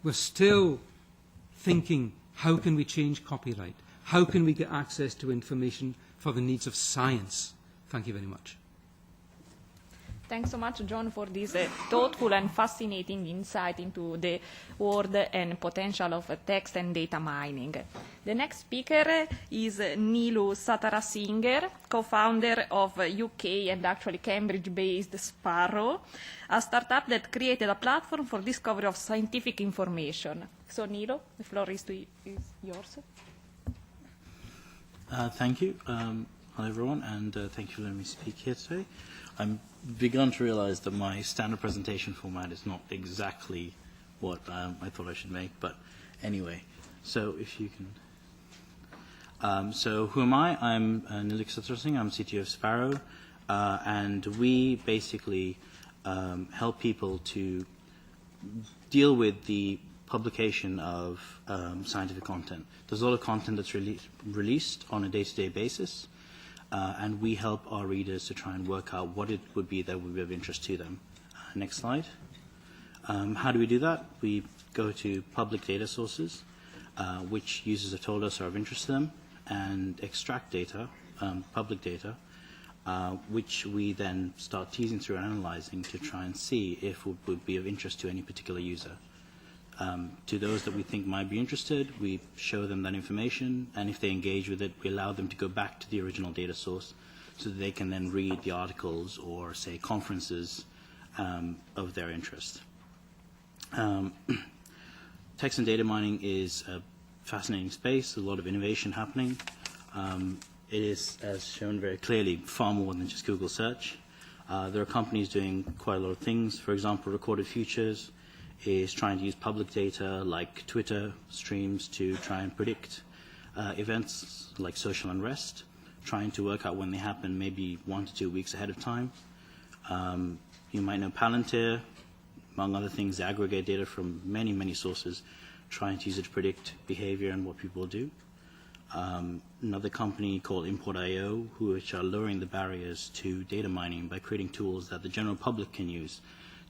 We're still thinking, how can we change copyright? How can we get access to information for the needs of science? Thank you very much. Thanks so much, John, for this thoughtful and fascinating insight into the world and potential of text and data mining. The next speaker is Nilu Satarasinger, co-founder of UK and actually Cambridge-based Sparrow, a startup that created a platform for discovery of scientific information. So, Nilu, the floor is yours. Thank you. Hello, everyone, and thank you for letting me speak here today. I'm begun to realize that my standard presentation format is not exactly what I thought I should make, but anyway, so if you can... so who am I? I'm Nilu Satarasinger. I'm CTO of Sparrow, and we basically help people to deal with the publication of scientific content. There's a lot of content that's released on a day-to-day basis, and we help our readers to try and work out what it would be that would be of interest to them. Next slide. How do we do that? We go to public data sources, which users have told us are of interest to them, and extract data, public data, which we then start teasing through and analyzing to try and see if it would be of interest to any particular user. To those that we think might be interested, we show them that information, and if they engage with it, we allow them to go back to the original data source so that they can then read the articles or, say, conferences of their interest. Text and data mining is a fascinating space, a lot of innovation happening. It is, as shown very clearly, far more than just Google search. There are companies doing quite a lot of things. For example, Recorded Futures is trying to use public data like Twitter streams to try and predict events like social unrest, trying to work out when they happen maybe 1 to 2 weeks ahead of time. You might know Palantir, among other things, they aggregate data from many, many sources, trying to use it to predict behavior and what people do. Another company called Import.io, which are lowering the barriers to data mining by creating tools that the general public can use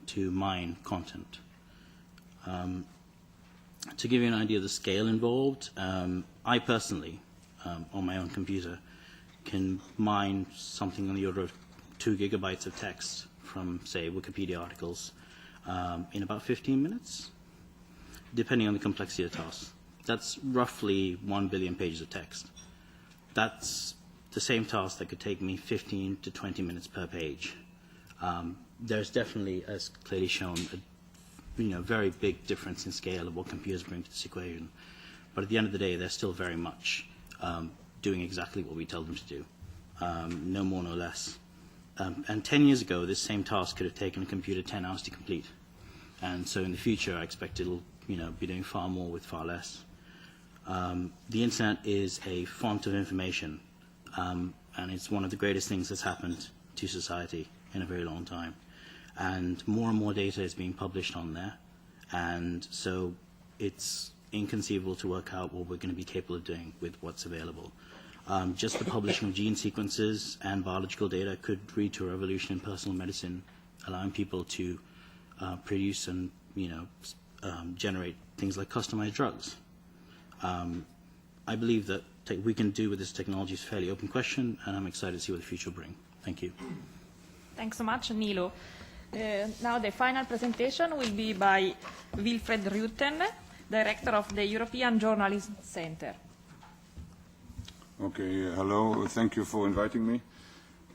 to mine content. To give you an idea of the scale involved, I personally, on my own computer, can mine something on the order of 2 gigabytes of text from, say, Wikipedia articles in about 15 minutes, depending on the complexity of the task. That's roughly 1 billion pages of text. That's the same task that could take me 15 to 20 minutes per page. There's definitely, as clearly shown, a very big difference in scale of what computers bring to this equation. But at the end of the day, they're still very much doing exactly what we tell them to do, no more, no less. And 10 years ago, this same task could have taken a computer 10 hours to complete. And so in the future, I expect it'll be doing far more with far less. The internet is a font of information, and it's one of the greatest things that's happened to society in a very long time. And more data is being published on there, and so it's inconceivable to work out what we're going to be capable of doing with what's available. Just the publishing of gene sequences and biological data could lead to a revolution in personal medicine, allowing people to produce and generate things like customized drugs. I believe that we can do with this technology is a fairly open question, and I'm excited to see what the future will bring. Thank you. Thanks so much, Nilu. Now the final presentation will be by Wilfred Rutten, Director of the European Journalism Center. Okay, hello. Thank you for inviting me.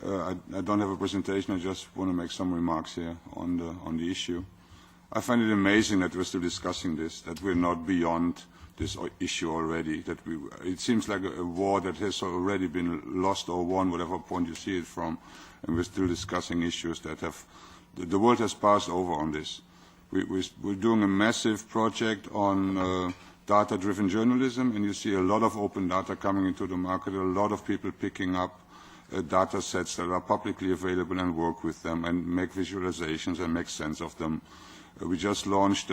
I don't have a presentation. I just want to make some remarks here on the issue. I find it amazing that we're still discussing this, that we're not beyond this issue already. It seems like a war that has already been lost or won, whatever point you see it from, and we're still discussing issues that have. The world has passed over on this. We're doing a massive project on data-driven journalism, and you see a lot of open data coming into the market, a lot of people picking up data sets that are publicly available and work with them and make visualizations and make sense of them. We just launched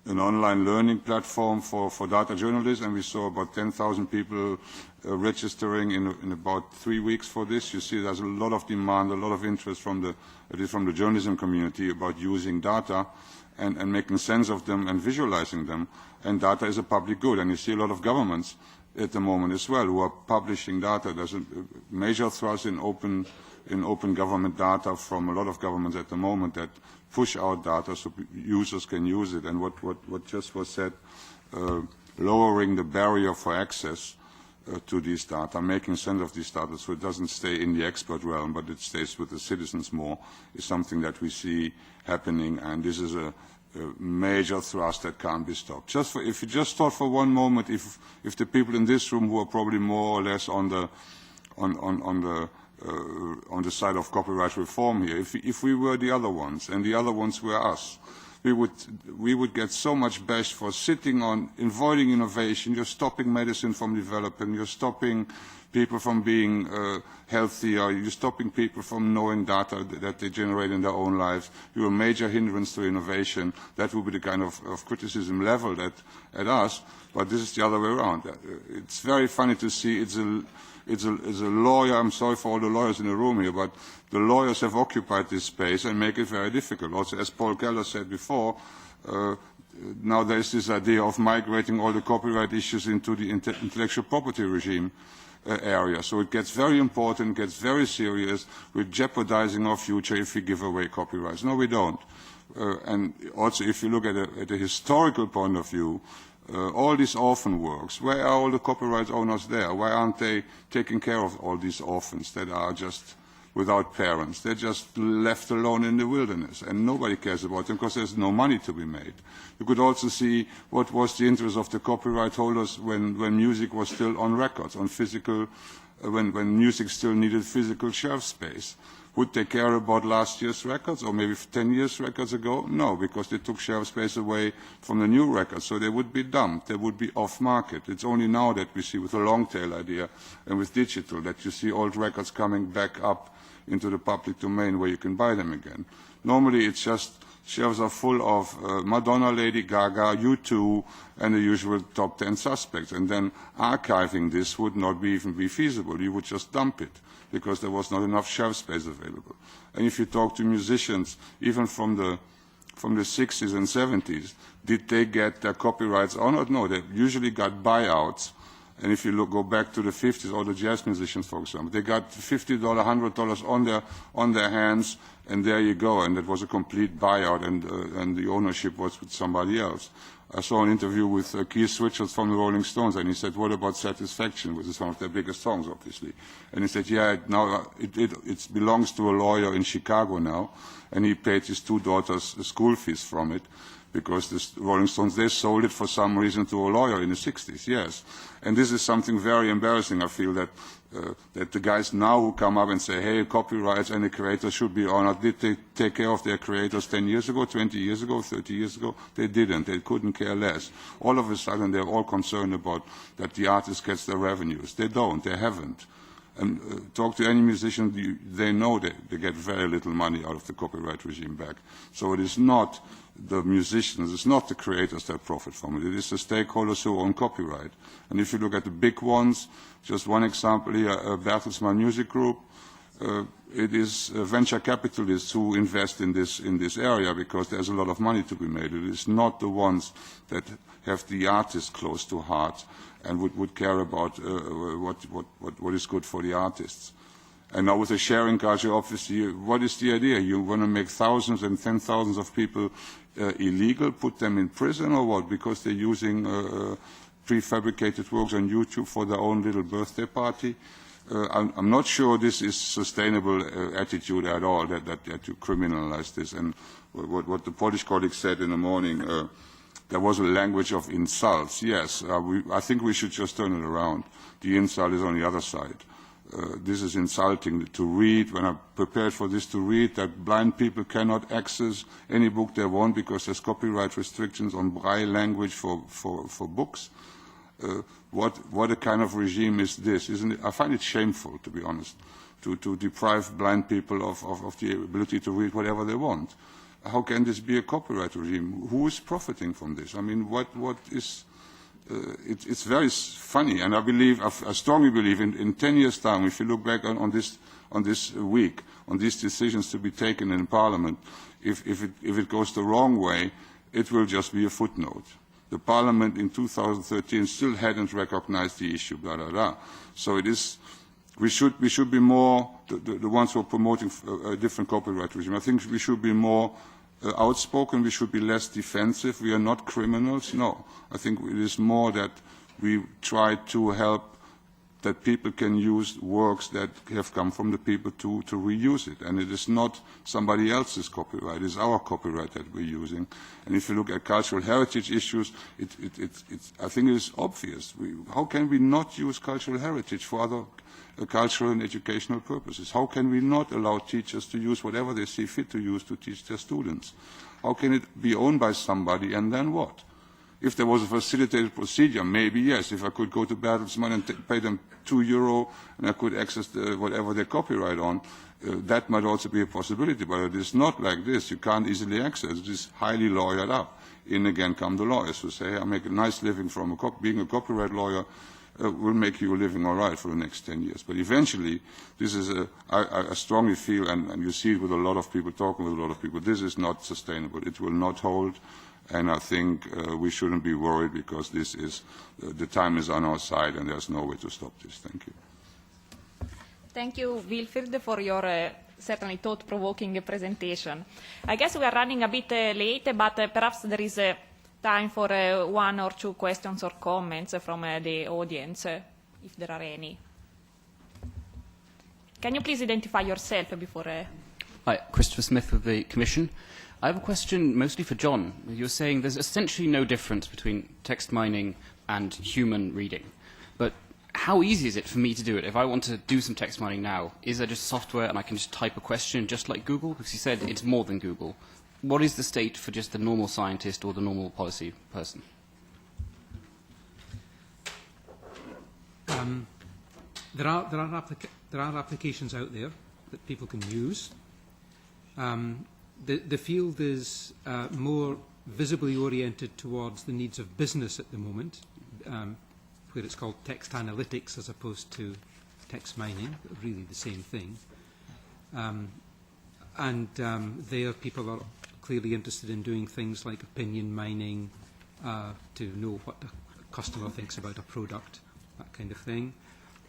an online learning platform for data journalists, and we saw about 10,000 people registering in about 3 weeks for this. You see there's a lot of demand, a lot of interest from the journalism community about using data and making sense of them and visualizing them. And data is a public good, and you see a lot of governments at the moment as well who are publishing data. There's a major thrust in open government data from a lot of governments at the moment that push out data so users can use it. And what just was said, lowering the barrier for access to these data, making sense of these data so it doesn't stay in the expert realm but it stays with the citizens more, is something that we see happening, and this is a major thrust that can't be stopped. If you just thought for one moment, if the people in this room who are probably more or less on the side of copyright reform here, if we were the other ones and the other ones were us, we would get so much bashed for sitting on avoiding innovation. You're stopping medicine from developing. You're stopping people from being healthier. You're stopping people from knowing data that they generate in their own lives. You're a major hindrance to innovation. That would be the kind of criticism leveled at us. But this is the other way around. It's very funny to see. It's a lawyer. I'm sorry for all the lawyers in the room here, but the lawyers have occupied this space and make it very difficult. Also, as Paul Keller said before, now there is this idea of migrating all the copyright issues into the intellectual property regime area. So it gets very important, gets very serious. We're jeopardizing our future if we give away copyrights. No, we don't. And also, if you look at a historical point of view, all these orphan works, where are all the copyright owners there? Why aren't they taking care of all these orphans that are just without parents? They're just left alone in the wilderness, and nobody cares about them because there's no money to be made. You could also see what was the interest of the copyright holders when music was still on records, on physical, when music still needed physical shelf space. Would they care about last year's records or maybe 10 years records ago? No, because they took shelf space away from the new records, so they would be dumped, they would be off-market. It's only now that we see with the long-tail idea and with digital that you see old records coming back up into the public domain where you can buy them again. Normally it's just shelves are full of Madonna, Lady Gaga, U2, and the usual top 10 suspects. And then archiving this would not even be feasible. You would just dump it because there was not enough shelf space available. And if you talk to musicians, even from the 60s and 70s, did they get their copyrights honored? No, they usually got buyouts. And if you go back to the 50s, all the jazz musicians, for example, they got $50, $100 on their hands, and there you go. And it was a complete buyout, and the ownership was with somebody else. I saw an interview with Keith Richards from the Rolling Stones, and he said, "What about Satisfaction?" which is one of their biggest songs, obviously. And he said, "Yeah, now it belongs to a lawyer in Chicago now," and he paid his 2 daughters school fees from it. Because the Rolling Stones, they sold it for some reason to a lawyer in the 60s, yes. And this is something very embarrassing, I feel, that the guys now who come up and say, hey, copyrights and the creators should be honored, did they take care of their creators 10 years ago, 20 years ago, 30 years ago? They didn't. They couldn't care less. All of a sudden, they're all concerned about that the artist gets their revenues. They don't. They haven't. And talk to any musician, they know that they get very little money out of the copyright regime back. So it is not the musicians, it's not the creators that profit from it. It is the stakeholders who own copyright. And if you look at the big ones, just one example here, Bertelsmann Music Group, it is venture capitalists who invest in this area because there's a lot of money to be made. It is not the ones that have the artists close to heart and would care about what is good for the artists. And now with the sharing culture, obviously, what is the idea? You want to make thousands and 10,000s of people illegal, put them in prison or what? Because they're using prefabricated works on YouTube for their own little birthday party? I'm not sure this is sustainable attitude at all, that you criminalize this. And what the Polish colleague said in the morning, there was a language of insults. Yes, I think we should just turn it around. The insult is on the other side. This is insulting to read. When I prepared for this to read that blind people cannot access any book they want because there's copyright restrictions on Braille language for books. What a kind of regime is this, isn't it? I find it shameful, to be honest, to deprive blind people of the ability to read whatever they want. how can this be a copyright regime? Who is profiting from this? I mean, what is... it's very funny, and I strongly believe in 10 years' time, if you look back on this week, on these decisions to be taken in Parliament, if it goes the wrong way, it will just be a footnote. The Parliament in 2013 still hadn't recognized the issue, blah, blah, blah. So it is... We should be more the ones who are promoting a different copyright regime. I think we should be more outspoken. We should be less defensive. We are not criminals. No, I think it is more that we try to help that people can use works that have come from the people to reuse it. And it is not somebody else's copyright. It is our copyright that we're using. And if you look at cultural heritage issues, I think it is obvious. How can we not use cultural heritage for other cultural and educational purposes? How can we not allow teachers to use whatever they see fit to use to teach their students? How can it be owned by somebody and then what? If there was a facilitated procedure, maybe yes. If I could go to Bertelsmann and pay them €2 and I could access whatever they copyright on, that might also be a possibility. But it is not like this. You can't easily access. It is highly lawyered up. In again come the lawyers who say, hey, I make a nice living from being a copyright lawyer. Will make you a living all right for the next 10 years. But eventually, this is I strongly feel, and you see it with a lot of people, talking with a lot of people, this is not sustainable. It will not hold. And I think we shouldn't be worried because this is, the time is on our side and there's no way to stop this. Thank you. Thank you, Wilfried, for your certainly thought-provoking presentation. I guess we are running a bit late, but perhaps there is time for one or two questions or comments from the audience, if there are any. Can you please identify yourself before... Hi, Christopher Smith of the Commission. I have a question mostly for John. You're saying there's essentially no difference between text mining and human reading. But how easy is it for me to do it? If I want to do some text mining now, is there just software and I can just type a question just like Google? Because you said it's more than Google. What is the state for just the normal scientist or the normal policy person? There are applications out there that people can use. The field is more visibly oriented towards the needs of business at the moment, where it's called text analytics as opposed to text mining, really the same thing. There people are clearly interested in doing things like opinion mining to know what the customer thinks about a product, that kind of thing,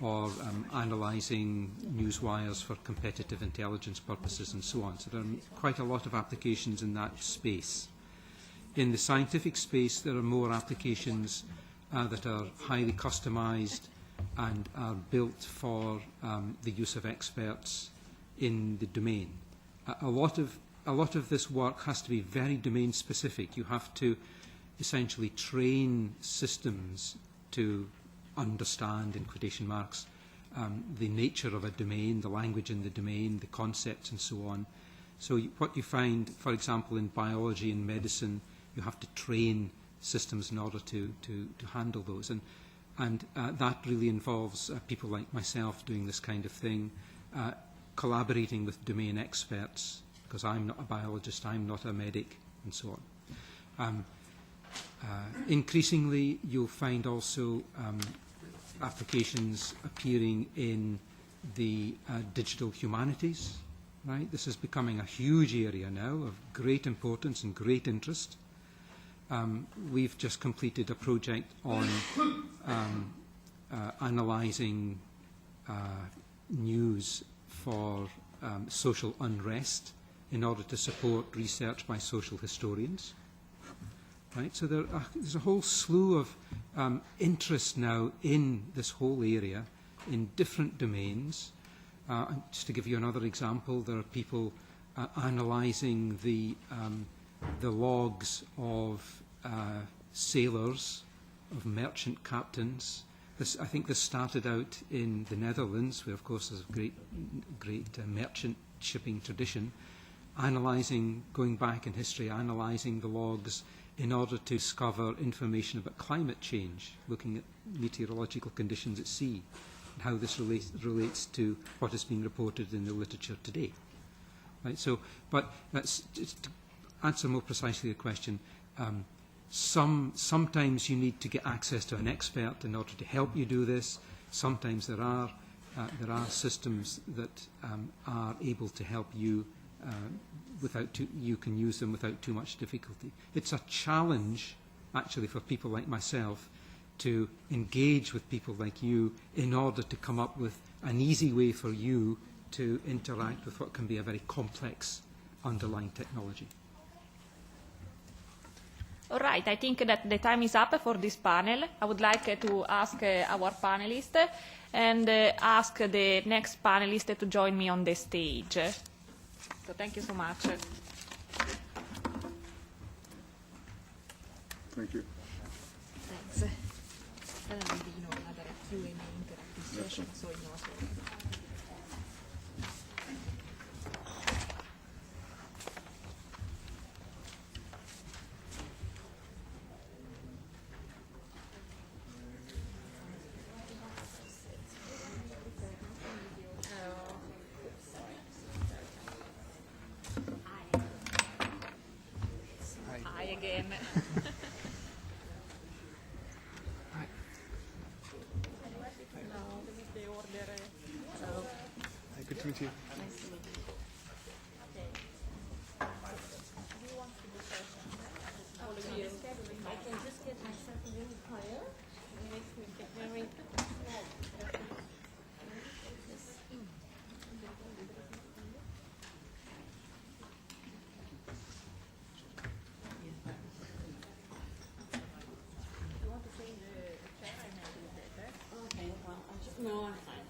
or analysing news wires for competitive intelligence purposes and so on. So there are quite a lot of applications in that space. In the scientific space, there are more applications that are highly customised and are built for the use of experts in the domain. A lot of this work has to be very domain specific. You have to essentially train systems to understand, in quotation marks, the nature of a domain, the language in the domain, the concepts and so on. So what you find, for example, in biology and medicine, you have to train systems in order to handle those. And that really involves people like myself doing this kind of thing, collaborating with domain experts, because I'm not a biologist, I'm not a medic, and so on. Increasingly, you'll find also applications appearing in the digital humanities. Right? This is becoming a huge area now of great importance and great interest. We've just completed a project on analysing news for social unrest in order to support research by social historians. Right? So there's a whole slew of interest now in this whole area in different domains. Just to give you another example, there are people analysing the logs of sailors, of merchant captains. I think this started out in the Netherlands, where of course there's a great merchant shipping tradition, going back in history, analysing the logs in order to discover information about climate change, looking at meteorological conditions at sea, and how this relates to what has been reported in the literature today. Right, so, but that's just answer more precisely the question, sometimes you need to get access to an expert in order to help you do this. Sometimes there are systems that are able to help you you can use them without too much difficulty. It's a challenge, actually, for people like myself to engage with people like you in order to come up with an easy way for you to interact with what can be a very complex underlying technology. All right, I think that the time is up for this panel. I would like to ask our panelists and ask the next panelist to join me on the stage. So thank you so much. Thank you. Thanks. Another Q&A interactive session, so you know. Hi again. Good to meet you. Nice to meet you. Okay. Do you want to do first? All of you. I can just get myself a little higher. It makes me get very You want to stay in the chair and I do that? Okay, well, no, I'm fine.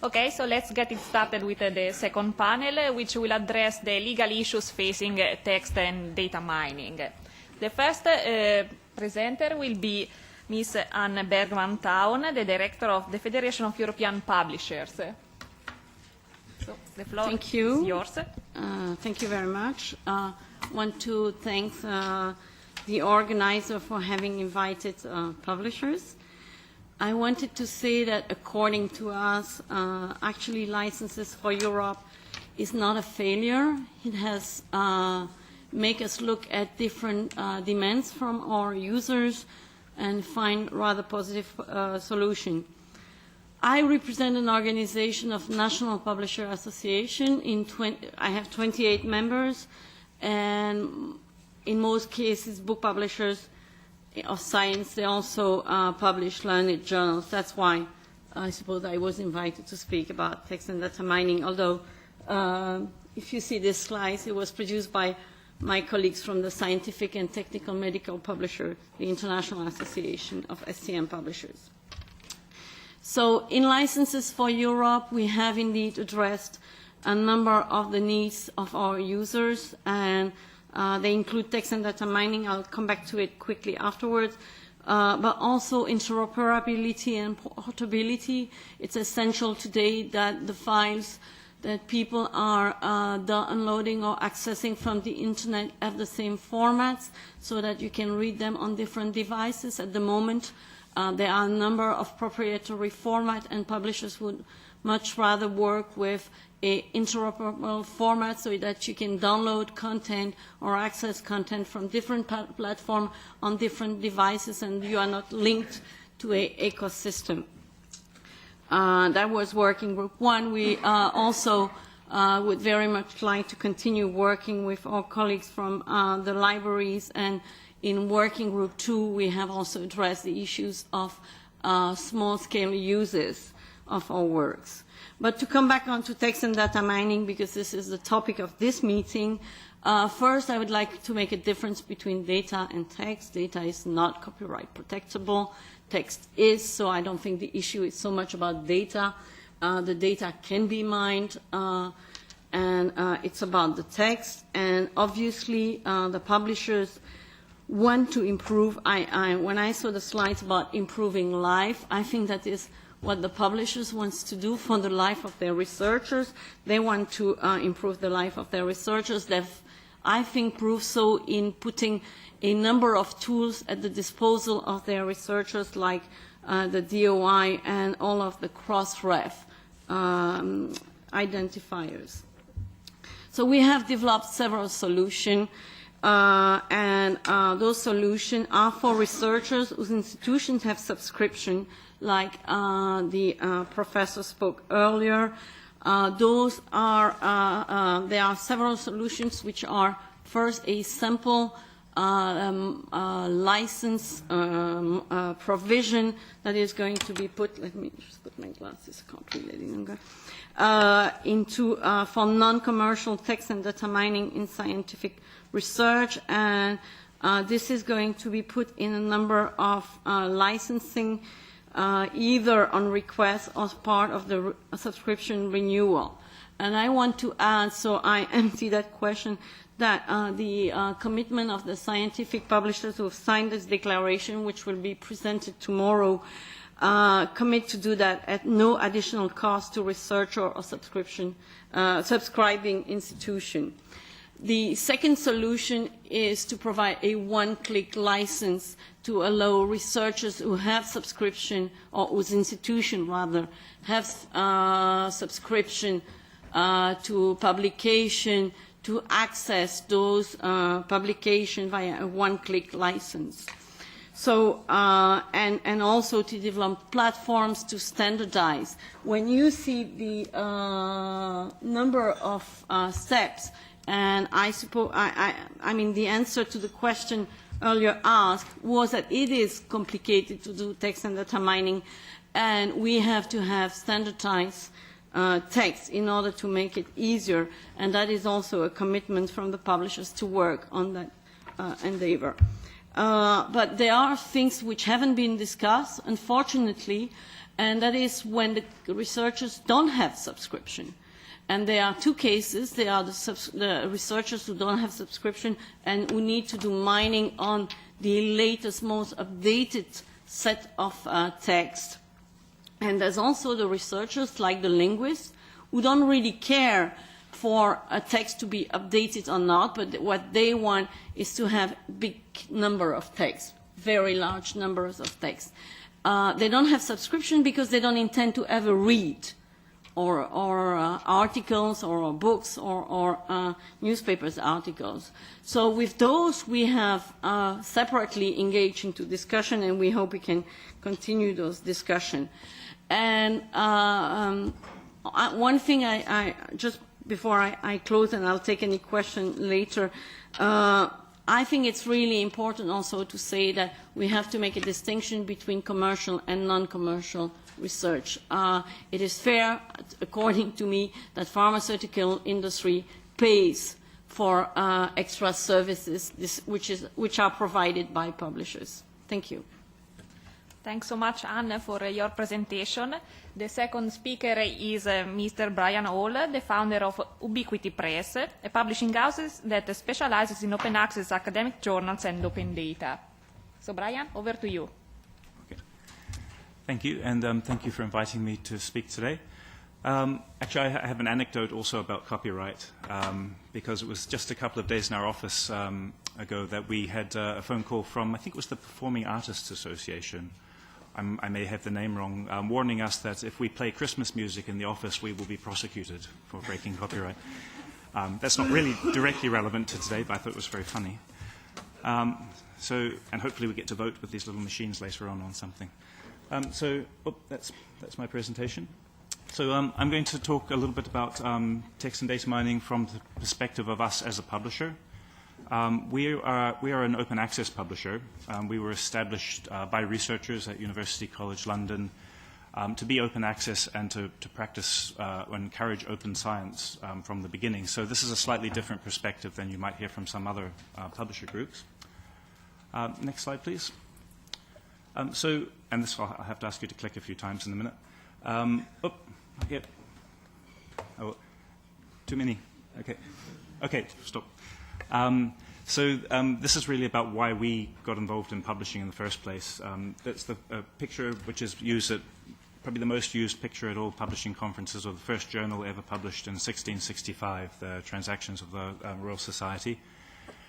Okay, so let's get it started with the second panel, which will address the legal issues facing text and data mining. The first presenter will be Ms. Anne Bergman-Town, the Director of the Federation of European Publishers. So the floor is yours. Thank you very much. I want to thank the organizer for having invited publishers. I wanted to say that according to us, actually Licenses for Europe is not a failure. It has made us look at different demands from our users and find rather positive solution. I represent an organization of National Publisher Association. I have 28 members, and in most cases, book publishers of science, they also publish learned journals. That's why I suppose I was invited to speak about text and data mining, although if you see this slide, it was produced by my colleagues from the Scientific and Technical Medical Publisher, the International Association of STM Publishers. So in Licenses for Europe, we have indeed addressed a number of the needs of our users, and they include text and data mining. I'll come back to it quickly afterwards. But also interoperability and portability. It's essential today that the files that people are downloading or accessing from the internet have the same formats so that you can read them on different devices. At the moment, there are a number of proprietary formats, and publishers would much rather work with an interoperable format so that you can download content or access content from different platforms on different devices, and you are not linked to an ecosystem. That was working group one. We also would very much like to continue working with our colleagues from the libraries, and in working group two, we have also addressed the issues of small-scale uses of our works. But to come back onto text and data mining, because this is the topic of this meeting, first I would like to make a difference between data and text. Data is not copyright protectable. Text is, so I don't think the issue is so much about data. The data can be mined, and it's about the text. And obviously, the publishers want to improve. When I saw the slides about improving life, I think that is what the publishers want to do for the life of their researchers. They want to improve the life of their researchers. They've I think, prove so in putting a number of tools at the disposal of their researchers, like the DOI and all of the cross-ref identifiers. So we have developed several solutions, and those solutions are for researchers whose institutions have subscription, like the professor spoke earlier. Those are, there are several solutions which are first a simple license provision that is going to be put, let me just put my glasses, I can't read any longer, into, for non-commercial text and data mining in scientific research, and this is going to be put in a number of licensing, either on request or as part of the subscription renewal. And I want to add, so I empty that question, that the commitment of the scientific publishers who have signed this declaration, which will be presented tomorrow, commit to do that at no additional cost to researcher or subscribing institution. The second solution is to provide a one-click license to allow researchers who have subscription, or whose institution rather, have subscription to publication, to access those publications via a one-click license. So, and also to develop platforms to standardize. When you see the number of steps, and I suppose, I mean, the answer to the question earlier asked was that it is complicated to do text and data mining, and we have to have standardized text in order to make it easier, and that is also a commitment from the publishers to work on that endeavor. But there are things which haven't been discussed, unfortunately, and that is when the researchers don't have subscription. And there are two cases. There are the researchers who don't have subscription and who need to do mining on the latest, most updated set of text. And there's also the researchers, like the linguists, who don't really care for a text to be updated or not, but what they want is to have a big number of texts, very large numbers of texts. They don't have subscription because they don't intend to ever read or articles or books or newspapers articles. So with those, we have separately engaged into discussion, and we hope we can continue those discussions. And one thing I just before I close, and I'll take any question later, I think it's really important also to say that we have to make a distinction between commercial and non-commercial research. It is fair, according to me, that pharmaceutical industry pays for extra services which are provided by publishers. Thank you. Thanks so much, Anne, for your presentation. The second speaker is Mr. Brian Hall, the founder of Ubiquity Press, a publishing house that specializes in open access academic journals and open data. So, Brian, over to you. Okay. Thank you, and thank you for inviting me to speak today. Actually, I have an anecdote also about copyright, because it was just a couple of days in our office ago that we had a phone call from, I think it was the Performing Artists Association. I may have the name wrong, warning us that if we play Christmas music in the office, we will be prosecuted for breaking copyright. That's not really directly relevant to today, but I thought it was very funny. And hopefully we get to vote with these little machines later on something. That's my presentation. So I'm going to talk a little bit about text and data mining from the perspective of us as a publisher. We are an open access publisher. We were established by researchers at University College London to be open access and to practice or encourage open science from the beginning. So this is a slightly different perspective than you might hear from some other publisher groups. Next slide, please. And this I'll have to ask you to click a few times in a minute. Too many. Okay, stop. This is really about why we got involved in publishing in the first place. That's the picture which is used at probably the most used picture at all publishing conferences, or the first journal ever published in 1665, the Transactions of the Royal Society.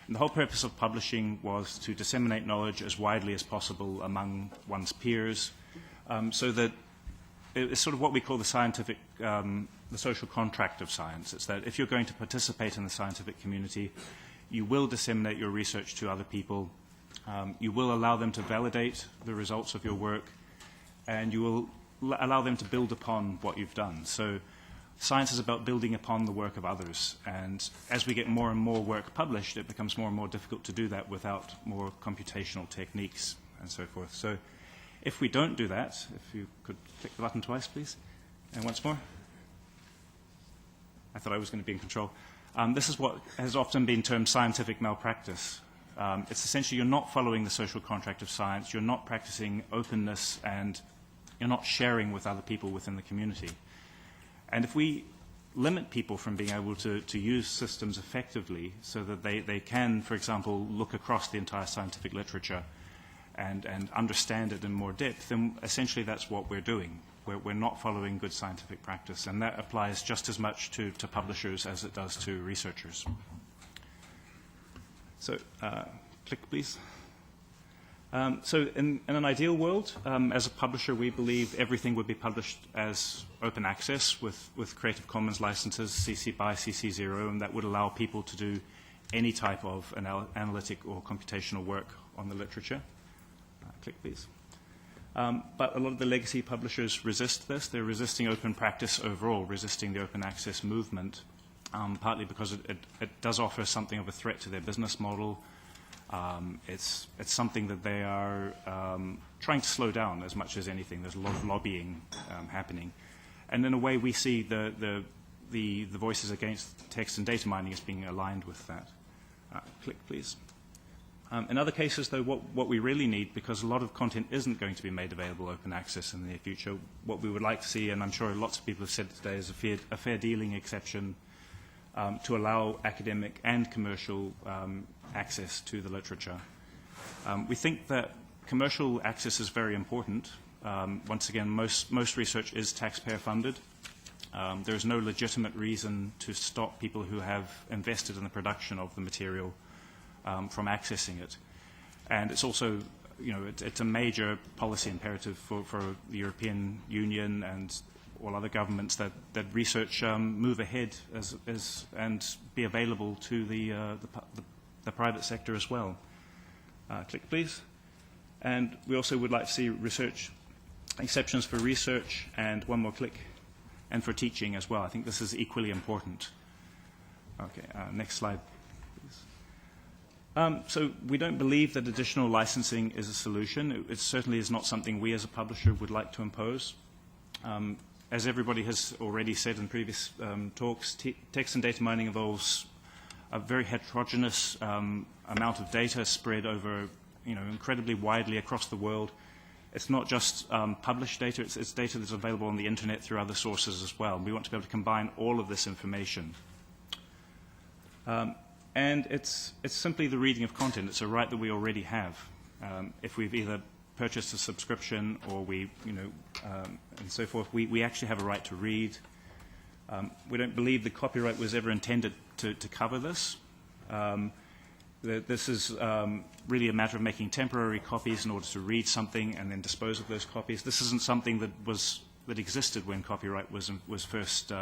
And the whole purpose of publishing was to disseminate knowledge as widely as possible among one's peers, so that it's sort of what we call the scientific, the social contract of science. It's that if you're going to participate in the scientific community, you will disseminate your research to other people, you will allow them to validate the results of your work, and you will allow them to build upon what you've done. So science is about building upon the work of others, and as we get more and more work published, it becomes more and more difficult to do that without more computational techniques and so forth. So if we don't do that, if you could click the button twice, please, and once more. I thought I was going to be in control. This is what has often been termed scientific malpractice. It's essentially you're not following the social contract of science, you're not practicing openness, and you're not sharing with other people within the community. And if we limit people from being able to use systems effectively so that they can, for example, look across the entire scientific literature and understand it in more depth, then essentially that's what we're doing. We're not following good scientific practice, and that applies just as much to publishers as it does to researchers. So, click please. So in an ideal world, as a publisher, we believe everything would be published as open access with Creative Commons licenses, CC BY, CC 0, and that would allow people to do any type of analytic or computational work on the literature. Click, please. But a lot of the legacy publishers resist this. They're resisting open practice overall, resisting the open access movement, partly because it does offer something of a threat to their business model. It's something that they are trying to slow down as much as anything. There's a lot of lobbying happening. And in a way, we see the voices against text and data mining as being aligned with that. Click, please. In other cases, though, what we really need, because a lot of content isn't going to be made available open access in the near future, what we would like to see, and I'm sure lots of people have said today, is a fair dealing exception to allow academic and commercial access to the literature. We think that commercial access is very important. Once again, most research is taxpayer funded. There is no legitimate reason to stop people who have invested in the production of the material from accessing it. And it's also, it's a major policy imperative for the European Union and all other governments that research move ahead and be available to the private sector as well. Click, please. And we also would like to see research exceptions for research, and one more click, and for teaching as well. I think this is equally important. Okay, next slide, please. So we don't believe that additional licensing is a solution. It certainly is not something we as a publisher would like to impose. As everybody has already said in previous talks, text and data mining involves a very heterogeneous amount of data spread over, incredibly widely across the world. It's not just published data, it's data that's available on the internet through other sources as well. We want to be able to combine all of this information. And it's simply the reading of content. It's a right that we already have. If we've either purchased a subscription or and so forth, we actually have a right to read. We don't believe the copyright was ever intended to cover this. This is really a matter of making temporary copies in order to read something and then dispose of those copies. This isn't something that existed when copyright was first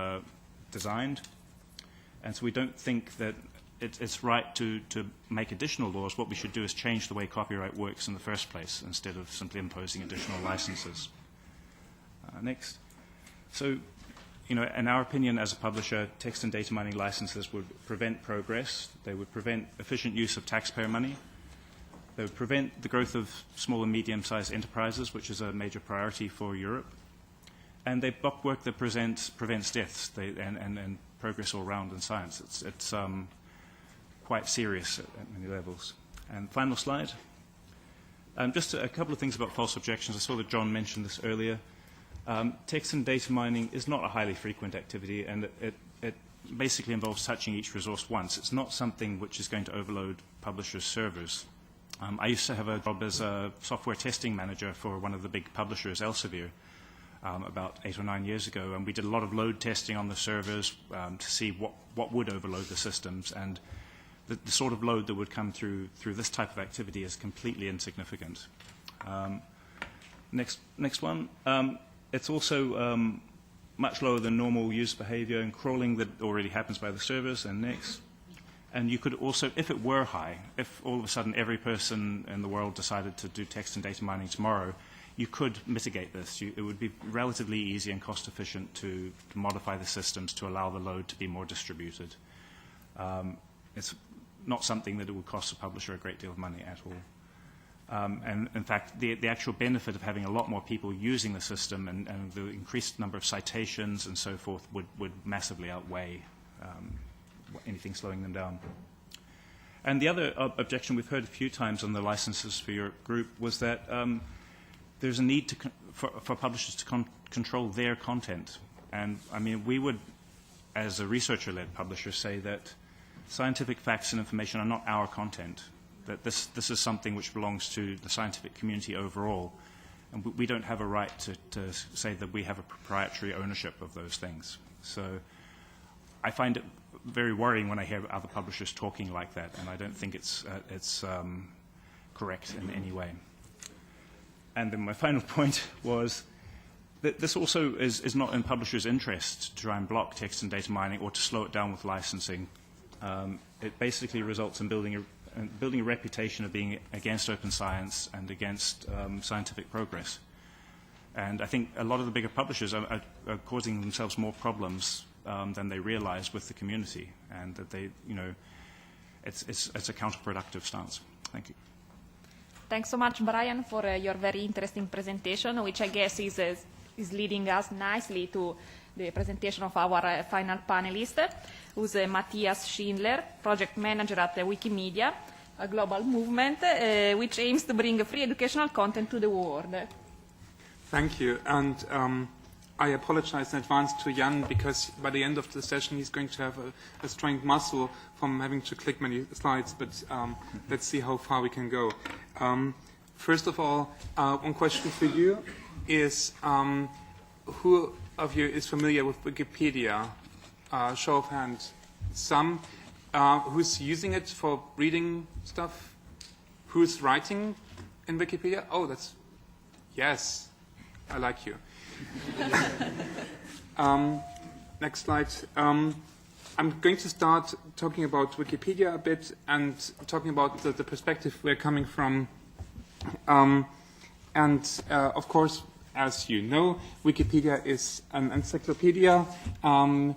designed. And so we don't think that it's right to make additional laws. What we should do is change the way copyright works in the first place instead of simply imposing additional licenses. Next. So, in our opinion as a publisher, text and data mining licenses would prevent progress. They would prevent efficient use of taxpayer money. They would prevent the growth of small and medium-sized enterprises, which is a major priority for Europe. And they block work that prevents deaths and progress all around in science. It's quite serious at many levels. And final slide. Just a couple of things about false objections. I saw that John mentioned this earlier. Text and data mining is not a highly frequent activity, and it basically involves touching each resource once. It's not something which is going to overload publishers' servers. I used to have a job as a software testing manager for one of the big publishers, Elsevier, about 8 or 9 years ago, and we did a lot of load testing on the servers to see what would overload the systems. And the sort of load that would come through this type of activity is completely insignificant. Next one. It's also much lower than normal user behavior and crawling that already happens by the servers. And next. And you could also, if it were high, if all of a sudden every person in the world decided to do text and data mining tomorrow, you could mitigate this. It would be relatively easy and cost efficient to modify the systems to allow the load to be more distributed. It's not something that it would cost the publisher a great deal of money at all. And in fact, the actual benefit of having a lot more people using the system and the increased number of citations and so forth would massively outweigh anything slowing them down. And the other objection we've heard a few times on the licenses for your group was that there's a need for publishers to control their content. And I mean, we would, as a researcher-led publisher, say that scientific facts and information are not our content, that this is something which belongs to the scientific community overall. And we don't have a right to say that we have a proprietary ownership of those things. So I find it very worrying when I hear other publishers talking like that, and I don't think it's correct in any way. And then my final point was that this also is not in publishers' interest to try and block text and data mining or to slow it down with licensing. It basically results in building a reputation of being against open science and against scientific progress. And I think a lot of the bigger publishers are causing themselves more problems than they realize with the community, and that they, it's a counterproductive stance. Thank you. Thanks so much, Brian, for your very interesting presentation, which I guess is leading us nicely to the presentation of our final panelist, who's Matthias Schindler, project manager at Wikimedia, a global movement which aims to bring free educational content to the world. Thank you. And I apologize in advance to Jan, because by the end of the session he's going to have a strained muscle from having to click many slides, but let's see how far we can go. First of all, one question for you is, who of you is familiar with Wikipedia? Show of hands. Some. Who's using it for reading stuff? Who's writing in Wikipedia? Oh, that's... Yes, I like you. Next slide. I'm going to start talking about Wikipedia a bit and talking about the perspective we're coming from. Of course, as you know, Wikipedia is an encyclopedia, our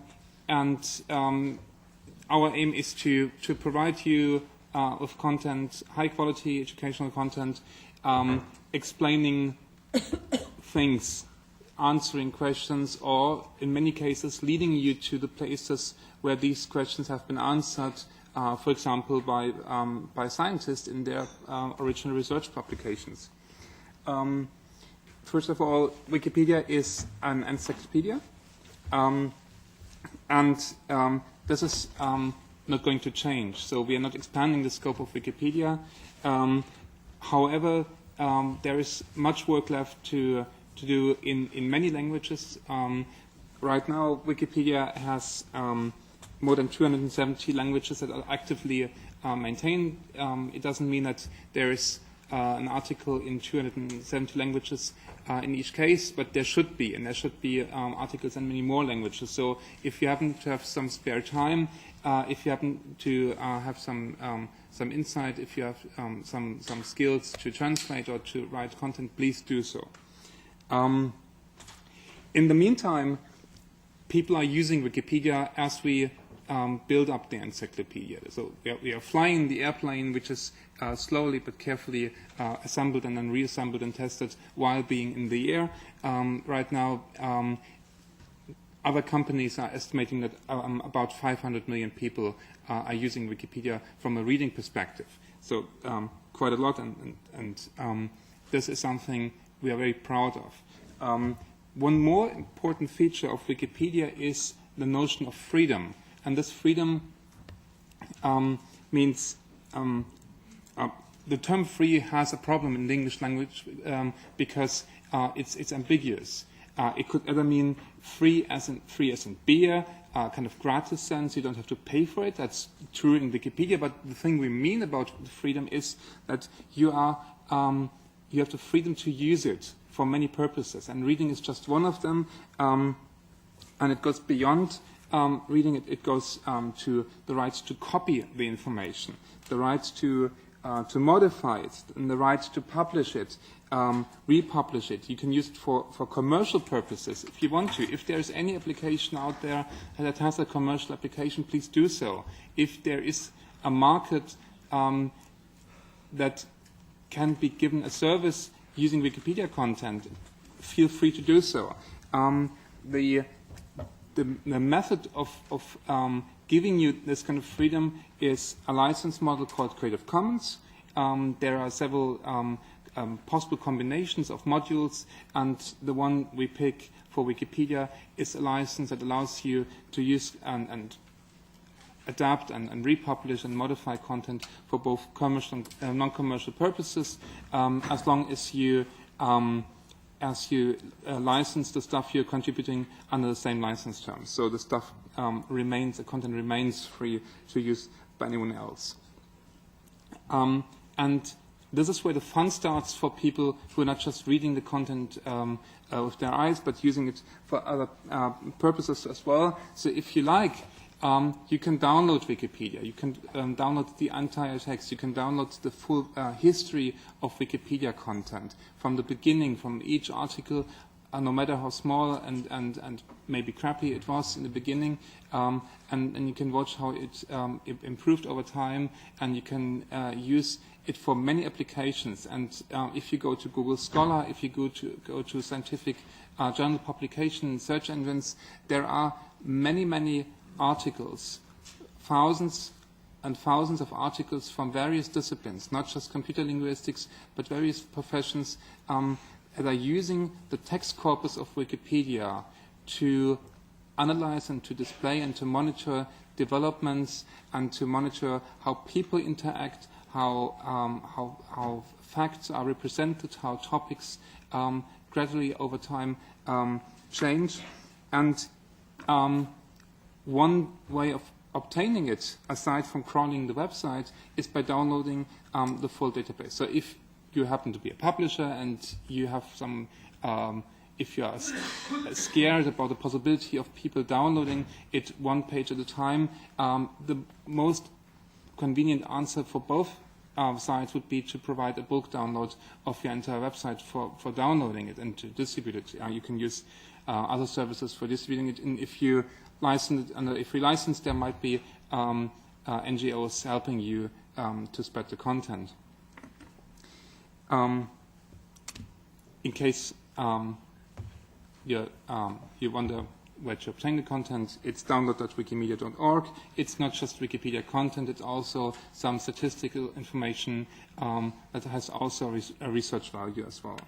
aim is to provide you with content, high-quality educational content, explaining things, answering questions, or in many cases leading you to the places where these questions have been answered, for example, by scientists in their original research publications. First of all, Wikipedia is an encyclopedia, this is not going to change. So we are not expanding the scope of Wikipedia. However, there is much work left to do in many languages. Right now, Wikipedia has more than 270 languages that are actively maintained. It doesn't mean that there is an article in 270 languages in each case, but there should be, and there should be articles in many more languages. So if you happen to have some spare time, if you happen to have some insight, if you have some skills to translate or to write content, please do so. In the meantime, people are using Wikipedia as we build up the encyclopedia. So we are flying the airplane, which is slowly but carefully assembled and then reassembled and tested while being in the air. Right now, other companies are estimating that about 500 million people are using Wikipedia from a reading perspective. So quite a lot, and this is something we are very proud of. One more important feature of Wikipedia is the notion of freedom. And this freedom means the term free has a problem in the English language because it's ambiguous. It could either mean free as in beer, kind of gratis sense, you don't have to pay for it. That's true in Wikipedia, but the thing we mean about freedom is that you have the freedom to use it for many purposes, and reading is just one of them, and it goes beyond reading it. It goes to the right to copy the information, the right to modify it, and the right to publish it, republish it. You can use it for commercial purposes if you want to. If there is any application out there that has a commercial application, please do so. If there is a market that can be given a service using Wikipedia content, feel free to do so. The method of giving you this kind of freedom is a license model called Creative Commons. There are several possible combinations of modules, and the one we pick for Wikipedia is a license that allows you to use and adapt and republish and modify content for both commercial and non-commercial purposes, as long as you license the stuff you're contributing under the same license terms. So the stuff the content remains free to use by anyone else. And this is where the fun starts for people who are not just reading the content with their eyes, but using it for other purposes as well. So if you like, you can download Wikipedia. You can download the entire text. You can download the full history of Wikipedia content from the beginning, from each article, no matter how small and maybe crappy it was in the beginning. And you can watch how it improved over time, and you can use it for many applications. And if you go to Google Scholar, if you go to scientific journal publication search engines, there are many articles, thousands and thousands of articles from various disciplines, not just computer linguistics, but various professions that are using the text corpus of Wikipedia to analyze and to display and to monitor developments and to monitor how people interact, how facts are represented, how topics gradually over time change. And one way of obtaining it, aside from crawling the website, is by downloading the full database. So if you happen to be a publisher and you have some, if you are scared about the possibility of people downloading it one page at a time, the most convenient answer for both sides would be to provide a bulk download of your entire website for downloading it and to distribute it. You can use other services for distributing it. And if you license it under a free license, there might be NGOs helping you to spread the content. In case you wonder where to obtain the content, it's download.wikimedia.org. It's not just Wikipedia content, it's also some statistical information that has also a research value as well.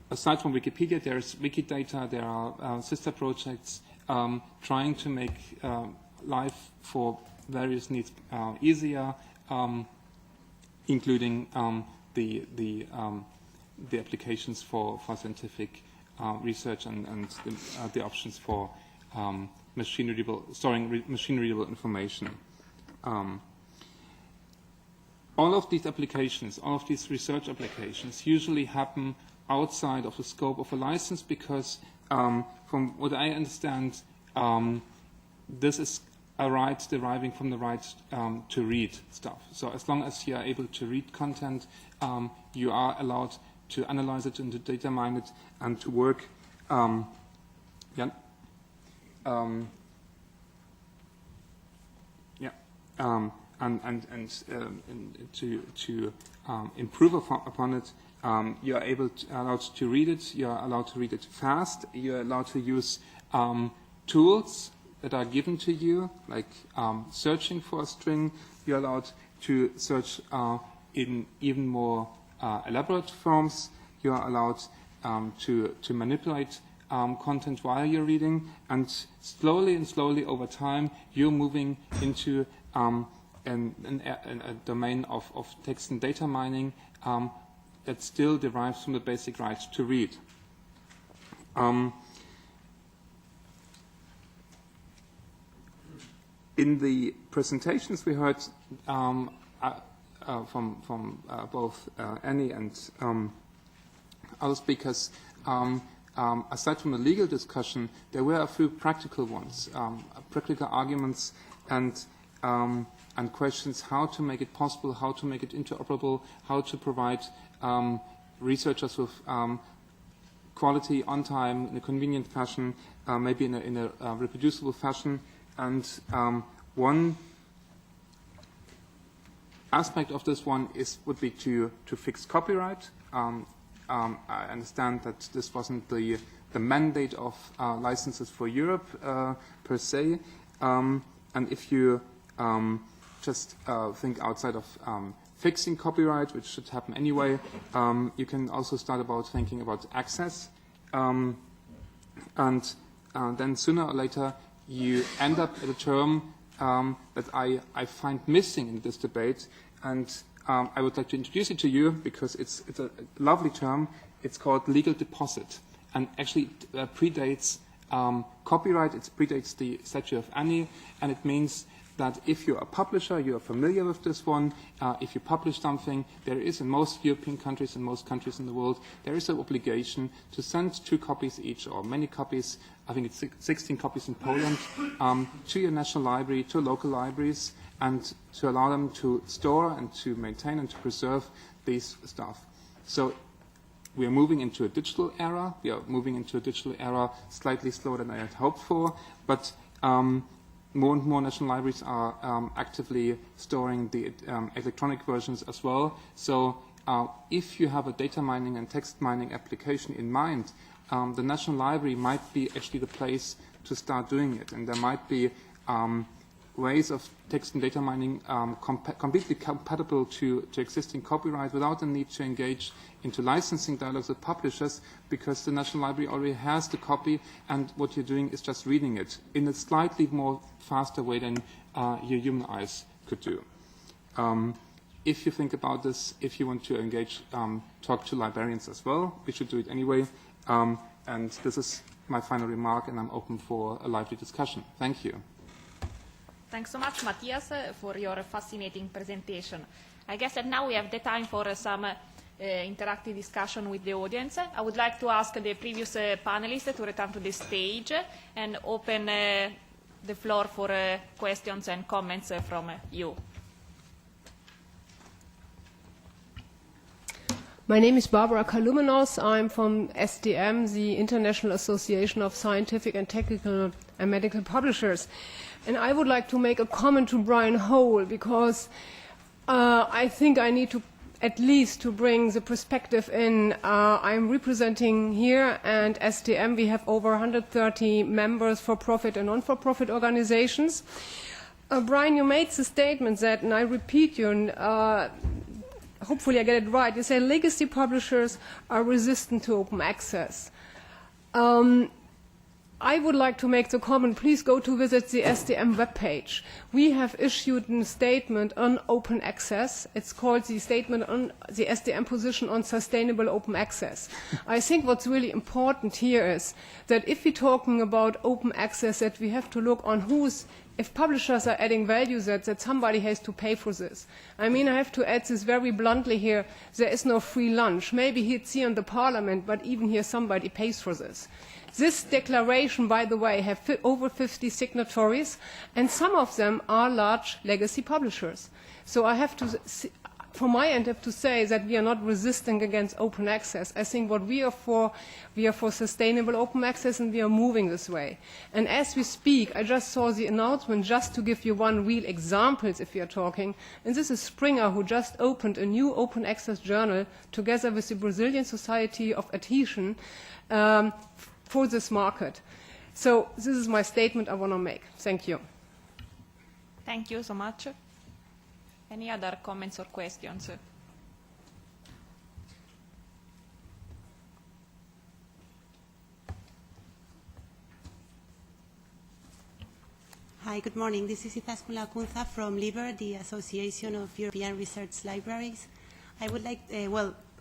Aside from Wikipedia, there's Wikidata, there are sister projects trying to make life for various needs easier, including the applications for scientific research and the options for storing machine-readable information. All of these applications, all of these research applications usually happen outside of the scope of a license because, from what I understand, this is a right deriving from the right to read stuff. So as long as you are able to read content, you are allowed to analyze it and to data mine it and to work and to improve upon it. You are allowed to read it. You are allowed to read it fast. You are allowed to use tools that are given to you, like searching for a string. You are allowed to search in even more elaborate forms. You are allowed to manipulate content while you're reading, and slowly over time, you're moving into a domain of text and data mining, that still derives from the basic right to read. In the presentations we heard from both Annie and other speakers, aside from the legal discussion, there were a few practical ones, practical arguments and questions how to make it possible, how to make it interoperable, how to provide researchers with quality on time in a convenient fashion, maybe in a reproducible fashion. And one aspect of this one would be to fix copyright. I understand that this wasn't the mandate of licenses for Europe per se. And if you just think outside of fixing copyright, which should happen anyway, you can also start about thinking about access. And then sooner or later, you end up at a term that I find missing in this debate, and I would like to introduce it to you because it's a lovely term. It's called legal deposit, and actually predates copyright. It predates the Statute of Anne, and it means that if you're a publisher, you are familiar with this one. If you publish something, there is in most European countries and most countries in the world, there is an obligation to send 2 copies each or many copies, I think it's 16 copies in Poland, to your national library, to local libraries, and to allow them to store and to maintain and to preserve these stuff. So we are moving into a digital era. We are moving into a digital era slightly slower than I had hoped for, but more and more national libraries are actively storing the electronic versions as well. So if you have a data mining and text mining application in mind, the National Library might be actually the place to start doing it. And there might be ways of text and data mining completely compatible to existing copyright without the need to engage into licensing dialogues with publishers, because the National Library already has the copy, and what you're doing is just reading it in a slightly more faster way than your human eyes could do. If you think about this, if you want to engage, talk to librarians as well, we should do it anyway. And this is my final remark, and I'm open for a lively discussion. Thank you. Thanks so much, Matthias, for your fascinating presentation. I guess that now we have the time for some interactive discussion with the audience. I would like to ask the previous panelists to return to the stage and open the floor for questions and comments from you. My name is Barbara Kalumenos. I'm from SDM, the International Association of Scientific and Technical and Medical Publishers. And I would like to make a comment to Brian Hole, because I think I need to at least to bring the perspective in. I'm representing here, and SDM, we have over 130 members for profit and non-for-profit organizations. Brian, you made the statement that, and I repeat you, hopefully I get it right, you say legacy publishers are resistant to open access. I would like to make the comment, please go to visit the SDM webpage. We have issued a statement on open access. It's called the Statement on the SDM Position on Sustainable Open Access. I think what's really important here is that if we're talking about open access, that we have to look on if publishers are adding value, that somebody has to pay for this. I mean, I have to add this very bluntly here. There is no free lunch. Maybe it's here in the parliament, but even here somebody pays for this. This declaration, by the way, has over 50 signatories, and some of them are large legacy publishers. So I have to, from my end, have to say that we are not resisting against open access. I think what we are for sustainable open access, and we are moving this way. And as we speak, I just saw the announcement, just to give you one real example, if we are talking, and this is Springer, who just opened a new open access journal together with the Brazilian Society of Adhesion, for this market. So this is my statement I want to make. Thank you. Thank you so much. Any other comments or questions? Hi, good morning. This is Izaskun Lacunza from LIBER, the Association of European Research Libraries. I would like,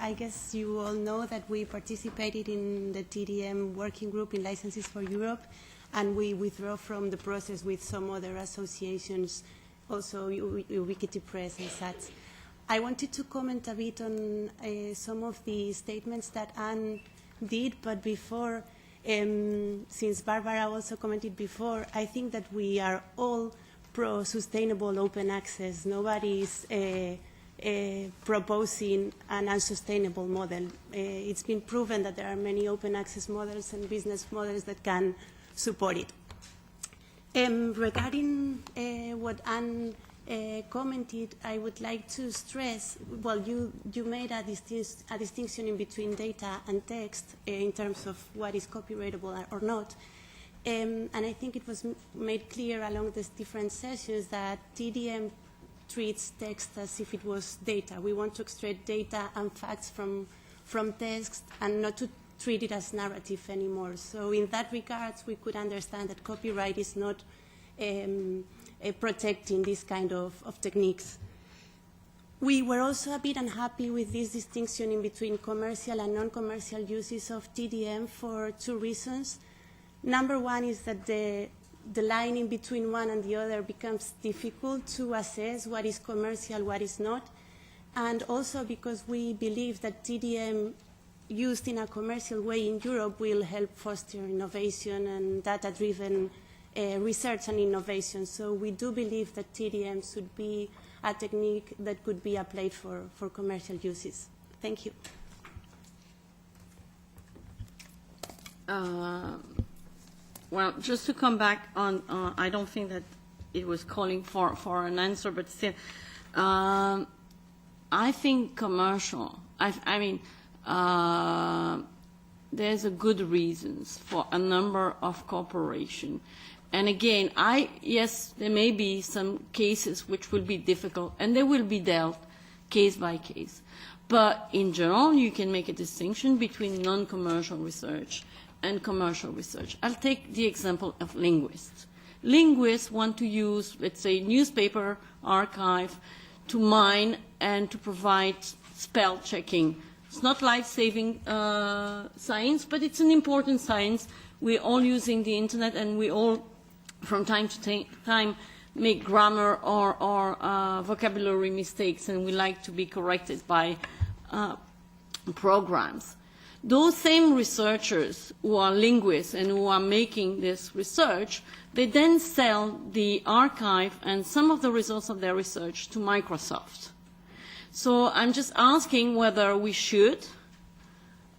I guess you all know that we participated in the TDM working group in Licenses for Europe, and we withdraw from the process with some other associations, also Ubiquity Press and such. I wanted to comment a bit on some of the statements that Anne did, but before, since Barbara also commented before, I think that we are all pro-sustainable open access. Nobody is proposing an unsustainable model. It's been proven that there are many open access models and business models that can support it. Regarding what Anne commented, I would like to stress, well, you made a distinction in between data and text in terms of what is copyrightable or not. And I think it was made clear along these different sessions that TDM treats text as if it was data. We want to extract data and facts from text and not to treat it as narrative anymore. So in that regard, we could understand that copyright is not protecting this kind of techniques. We were also a bit unhappy with this distinction in between commercial and non-commercial uses of TDM for two reasons. Number one is that the line in between one and the other becomes difficult to assess what is commercial, what is not, and also because we believe that TDM used in a commercial way in Europe will help foster innovation and data-driven research and innovation. So we do believe that TDM should be a technique that could be applied for commercial uses. Thank you. Well, just to come back on, I don't think that it was calling for an answer, but still, I think commercial, I mean, there's a good reasons for a number of corporations. And again, yes, there may be some cases which will be difficult, and they will be dealt case by case. But in general, you can make a distinction between non-commercial research and commercial research. I'll take the example of linguists. Linguists want to use, let's say, newspaper archive to mine and to provide spell checking. It's not life-saving science, but it's an important science. We're all using the internet, and we all, from time to time, make grammar or vocabulary mistakes, and we like to be corrected by programs. Those same researchers who are linguists and who are making this research, they then sell the archive and some of the results of their research to Microsoft. So I'm just asking whether we should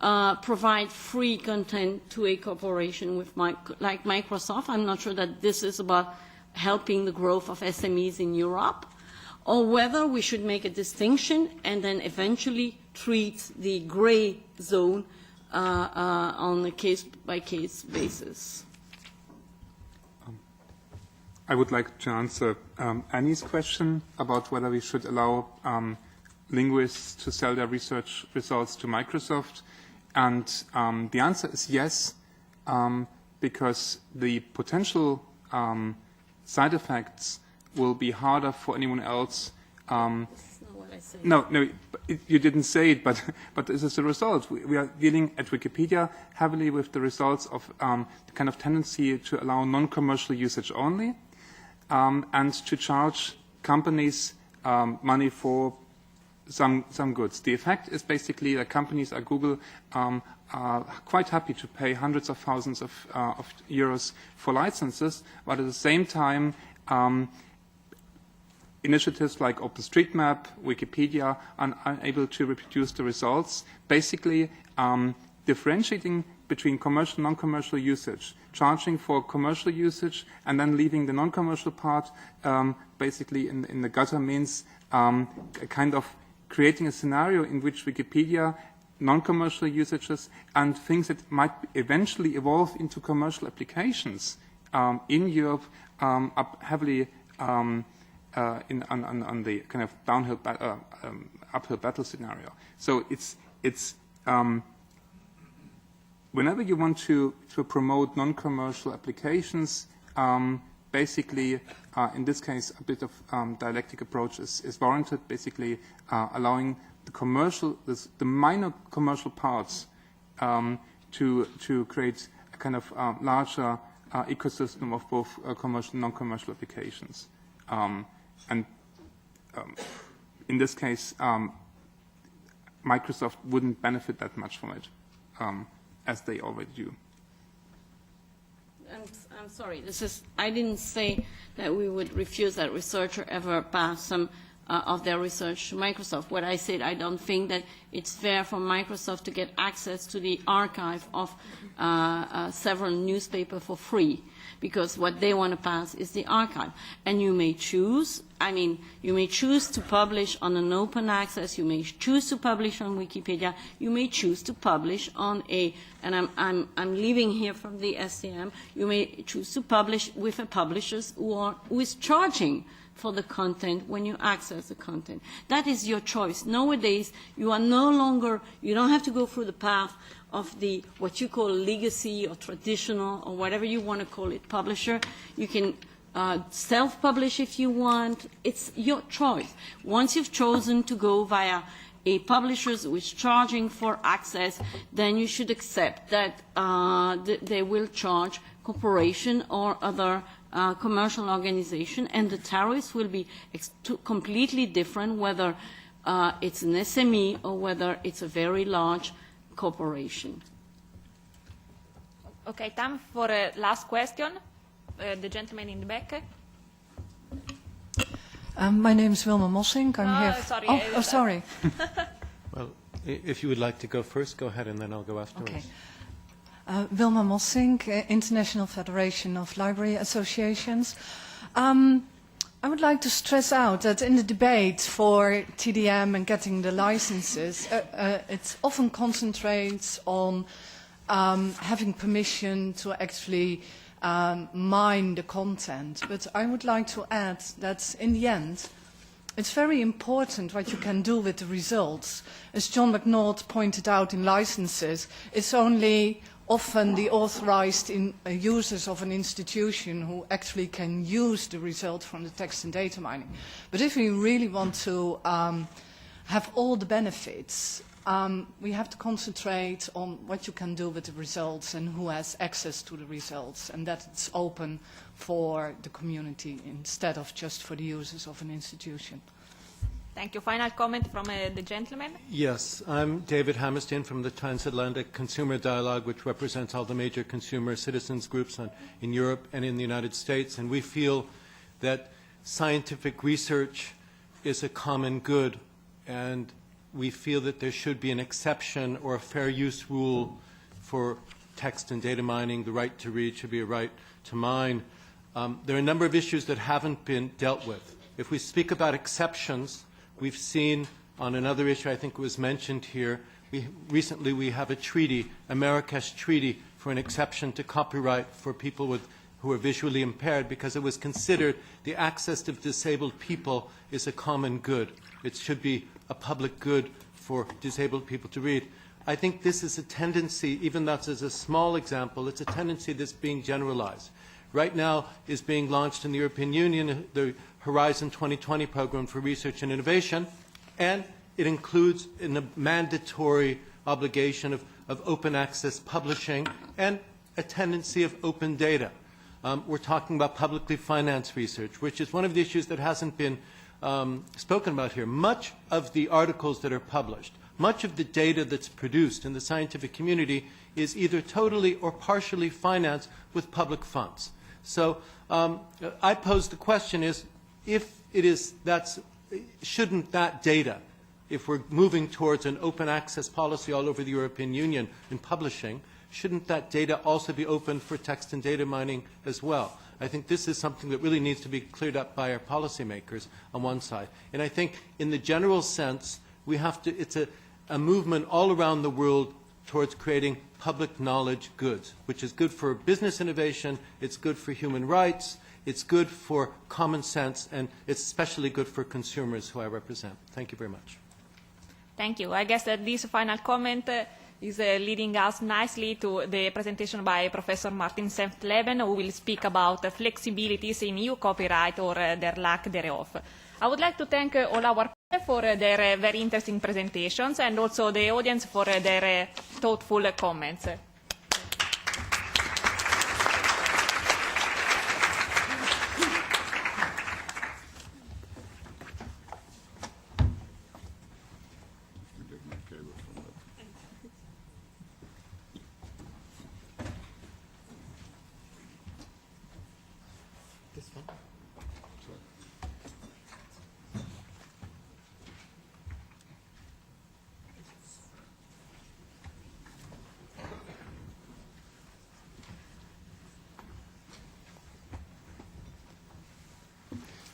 provide free content to a corporation like Microsoft. I'm not sure that this is about helping the growth of SMEs in Europe, or whether we should make a distinction and then eventually treat the gray zone on a case-by-case basis. I would like to answer Annie's question about whether we should allow linguists to sell their research results to Microsoft. And the answer is yes, because the potential side effects will be harder for anyone else. No, you didn't say it, but this is the result. We are dealing at Wikipedia heavily with the results of the kind of tendency to allow non-commercial usage only, and to charge companies money for some goods. The effect is basically that companies like Google are quite happy to pay hundreds of thousands of euros for licenses, but at the same time, initiatives like OpenStreetMap, Wikipedia are unable to reproduce the results, basically differentiating between commercial and non-commercial usage, charging for commercial usage and then leaving the non-commercial part basically in the gutter means kind of creating a scenario in which Wikipedia, non-commercial usages and things that might eventually evolve into commercial applications in Europe are heavily on the kind of downhill, uphill battle scenario. So it's whenever you want to promote non-commercial applications, basically, in this case, a bit of dialectic approach is warranted, basically allowing the minor commercial parts to create a kind of larger ecosystem of both commercial and non-commercial applications. In this case, Microsoft wouldn't benefit that much from it, as they already do. I'm sorry, I didn't say that we would refuse that researcher ever pass some of their research to Microsoft. What I said, I don't think that it's fair for Microsoft to get access to the archive of several newspapers for free, because what they want to pass is the archive. And you may choose, you may choose to publish on an open access, you may choose to publish on Wikipedia, you may choose to publish on and I'm leaving here from the STM, you may choose to publish with a publisher who is charging for the content when you access the content. That is your choice. Nowadays, you are no longer, you don't have to go through the path of the, what you call legacy or traditional or whatever you want to call it, publisher. You can self-publish if you want. It's your choice. Once you've chosen to go via a publisher who is charging for access, then you should accept that they will charge corporation or other commercial organization, and the tariffs will be completely different whether it's an SME or whether it's a very large corporation. Okay, time for a last question. The gentleman in the back. My name is Wilma Mossink. I'm here. Sorry. Sorry. Well, if you would like to go first, go ahead, and then I'll go afterwards. Okay. Wilma Mossink, International Federation of Library Associations. I would like to stress out that in the debate for TDM and getting the licenses, it often concentrates on having permission to actually mine the content. But I would like to add that in the end, it's very important what you can do with the results. As John McNaught pointed out in licenses, it's only often the authorized users of an institution who actually can use the result from the text and data mining. But if we really want to have all the benefits, we have to concentrate on what you can do with the results and who has access to the results, and that it's open for the community instead of just for the users of an institution. Thank you. Final comment from the gentleman. Yes, I'm David Hammerstein from the Transatlantic Consumer Dialogue, which represents all the major consumer citizens groups in Europe and in the United States. And we feel that scientific research is a common good, and we feel that there should be an exception or a fair use rule for text and data mining. The right to read should be a right to mine. There are a number of issues that haven't been dealt with. If we speak about exceptions, we've seen on another issue, I think it was mentioned here, recently we have a treaty, a Marrakesh Treaty, for an exception to copyright for people who are visually impaired, because it was considered the access of disabled people is a common good. It should be a public good for disabled people to read. I think this is a tendency, even though it's a small example, it's a tendency that's being generalized. Right now is being launched in the European Union the Horizon 2020 program for research and innovation, and it includes a mandatory obligation of open access publishing and a tendency of open data. We're talking about publicly financed research, which is one of the issues that hasn't been spoken about here. Much of the articles that are published, much of the data that's produced in the scientific community is either totally or partially financed with public funds. So I pose the question is, if it is, shouldn't that data, if we're moving towards an open access policy all over the European Union in publishing, shouldn't that data also be open for text and data mining as well? I think this is something that really needs to be cleared up by our policymakers on one side. And I think in the general sense, we have to, it's a movement all around the world towards creating public knowledge goods, which is good for business innovation, it's good for human rights, it's good for common sense, and it's especially good for consumers who I represent. Thank you very much. Thank you. I guess that this final comment is leading us nicely to the presentation by Professor Martin Senftleben, who will speak about flexibilities in EU copyright or their lack thereof. I would like to thank all our panel for their very interesting presentations and also the audience for their thoughtful comments.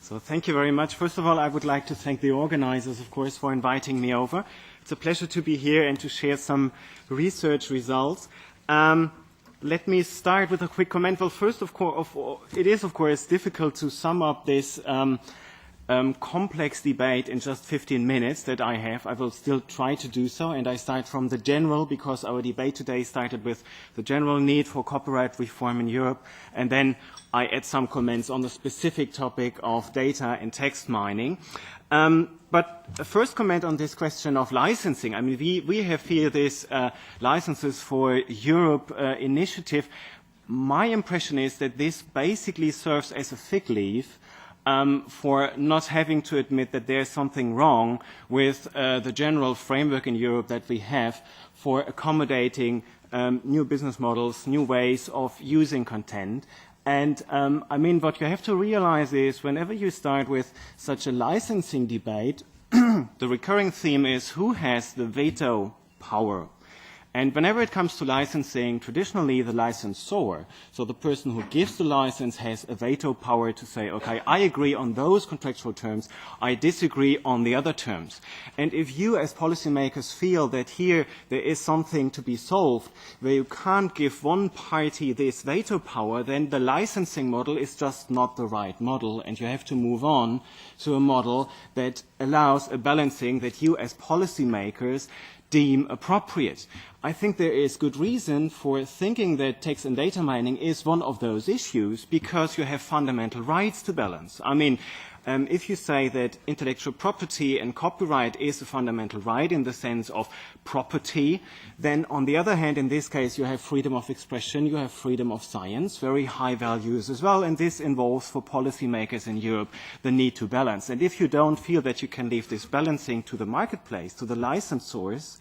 So thank you very much. First of all, I would like to thank the organizers, of course, for inviting me over. It's a pleasure to be here and to share some research results. Let me start with a quick comment. Well, first, it is, of course, difficult to sum up this complex debate in just 15 minutes that I have. I will still try to do so, and I start from the general, because our debate today started with the general need for copyright reform in Europe, and then I add some comments on the specific topic of data and text mining. But a first comment on this question of licensing. I mean, we have here this Licenses for Europe initiative. My impression is that this basically serves as a fig leaf for not having to admit that there's something wrong with the general framework in Europe that we have for accommodating new business models, new ways of using content. And I mean, what you have to realize is whenever you start with such a licensing debate, the recurring theme is who has the veto power. And whenever it comes to licensing, traditionally the licensor, so the person who gives the license, has a veto power to say, okay, I agree on those contractual terms, I disagree on the other terms. And if you as policymakers feel that here there is something to be solved where you can't give one party this veto power, then the licensing model is just not the right model, and you have to move on to a model that allows a balancing that you as policymakers deem appropriate. I think there is good reason for thinking that text and data mining is one of those issues because you have fundamental rights to balance. I mean, if you say that intellectual property and copyright is a fundamental right in the sense of property, then on the other hand, in this case, you have freedom of expression, you have freedom of science, very high values as well, and this involves for policymakers in Europe the need to balance. And if you don't feel that you can leave this balancing to the marketplace, to the licensors,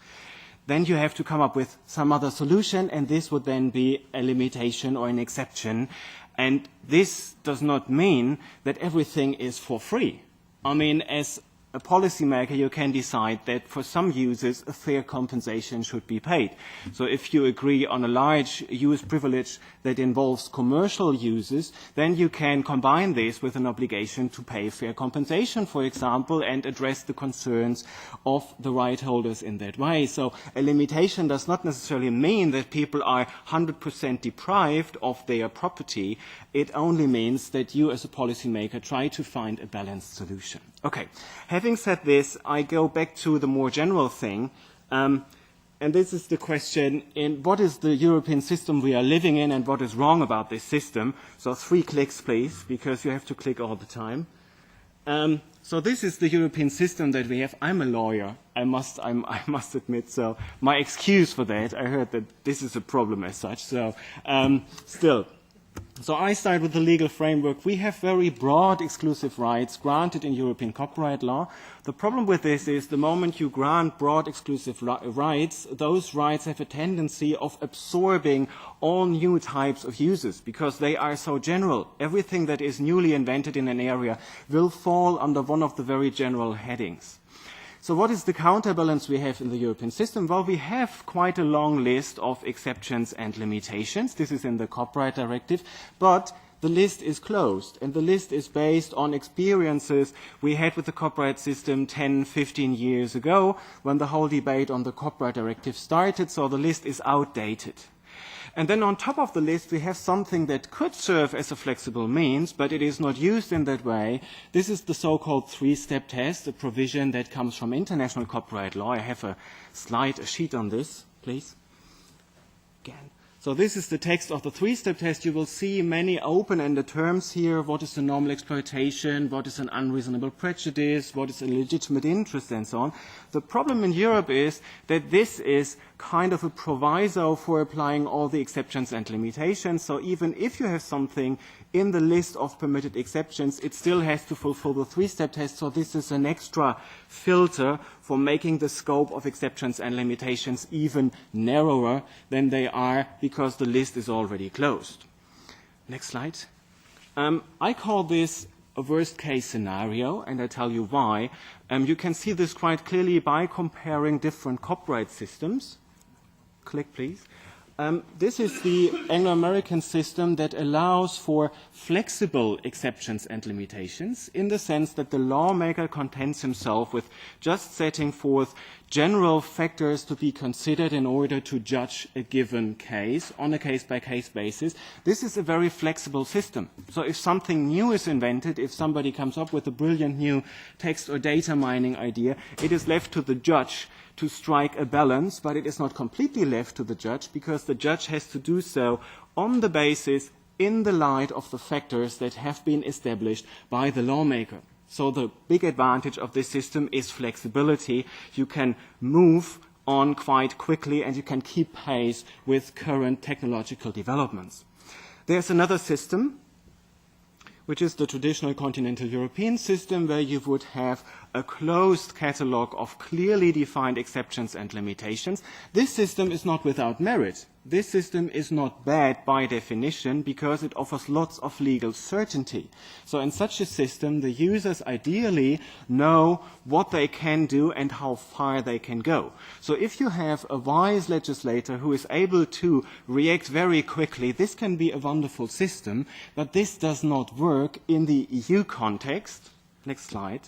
then you have to come up with some other solution, and this would then be a limitation or an exception. And this does not mean that everything is for free. I mean, as a policymaker, you can decide that for some users, a fair compensation should be paid. So if you agree on a large use privilege that involves commercial uses, then you can combine this with an obligation to pay fair compensation, for example, and address the concerns of the right holders in that way. So a limitation does not necessarily mean that people are 100% deprived of their property. It only means that you as a policymaker try to find a balanced solution. Okay, having said this, I go back to the more general thing, and this is the question, in what is the European system we are living in and what is wrong about this system? So 3 clicks, please, because you have to click all the time. So this is the European system that we have. I'm a lawyer, I must admit, so my excuse for that, I heard that this is a problem as such, so still. So I start with the legal framework. We have very broad exclusive rights granted in European copyright law. The problem with this is the moment you grant broad exclusive rights, those rights have a tendency of absorbing all new types of uses because they are so general. Everything that is newly invented in an area will fall under one of the very general headings. So what is the counterbalance we have in the European system? Well, we have quite a long list of exceptions and limitations. This is in the Copyright Directive, but the list is closed, and the list is based on experiences we had with the copyright system 10, 15 years ago when the whole debate on the Copyright Directive started, so the list is outdated. And then on top of the list, we have something that could serve as a flexible means, but it is not used in that way. This is the so-called 3-step test, a provision that comes from international copyright law. I have a slide, a sheet on this, please. again. So this is the text of the three-step test. You will see many open-ended terms here. What is a normal exploitation? What is an unreasonable prejudice? What is a legitimate interest? And so on. The problem in Europe is that this is kind of a proviso for applying all the exceptions and limitations. So even if you have something in the list of permitted exceptions, it still has to fulfill the three-step test. So this is an extra filter for making the scope of exceptions and limitations even narrower than they are because the list is already closed. Next slide. I call this a worst-case scenario, and I tell you why. You can see this quite clearly by comparing different copyright systems. Click, please. This is the Anglo-American system that allows for flexible exceptions and limitations in the sense that the lawmaker contents himself with just setting forth general factors to be considered in order to judge a given case on a case-by-case basis. This is a very flexible system. So if something new is invented, if somebody comes up with a brilliant new text or data mining idea, it is left to the judge to strike a balance, but it is not completely left to the judge because the judge has to do so on the basis in the light of the factors that have been established by the lawmaker. So the big advantage of this system is flexibility. You can move on quite quickly and you can keep pace with current technological developments. There's another system, which is the traditional continental European system, where you would have a closed catalogue of clearly defined exceptions and limitations. This system is not without merit. This system is not bad by definition because it offers lots of legal certainty. So in such a system, the users ideally know what they can do and how far they can go. So if you have a wise legislator who is able to react very quickly, this can be a wonderful system, but this does not work in the EU context. Next slide.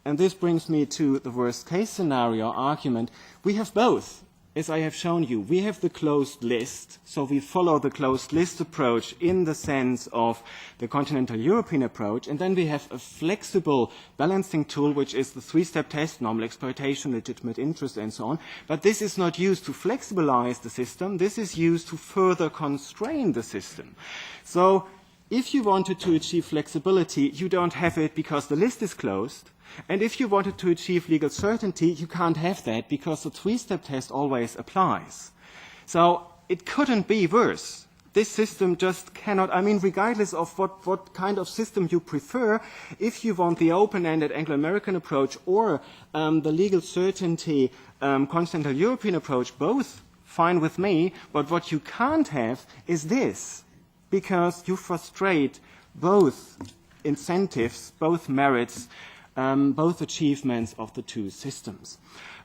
And this brings me to the worst case scenario argument. We have both. As I have shown you, we have the closed list, so we follow the closed list approach in the sense of the continental European approach, and then we have a flexible balancing tool, which is the three-step test, normal exploitation, legitimate interest, and so on. But this is not used to flexibilize the system. This is used to further constrain the system. So if you wanted to achieve flexibility, you don't have it because the list is closed. And if you wanted to achieve legal certainty, you can't have that because the three-step test always applies. So it couldn't be worse. This system just cannot, I mean, regardless of what kind of system you prefer, if you want the open-ended Anglo-American approach or the legal certainty continental European approach, both fine with me, but what you can't have is this, because you frustrate both incentives, both merits, both achievements of the two systems.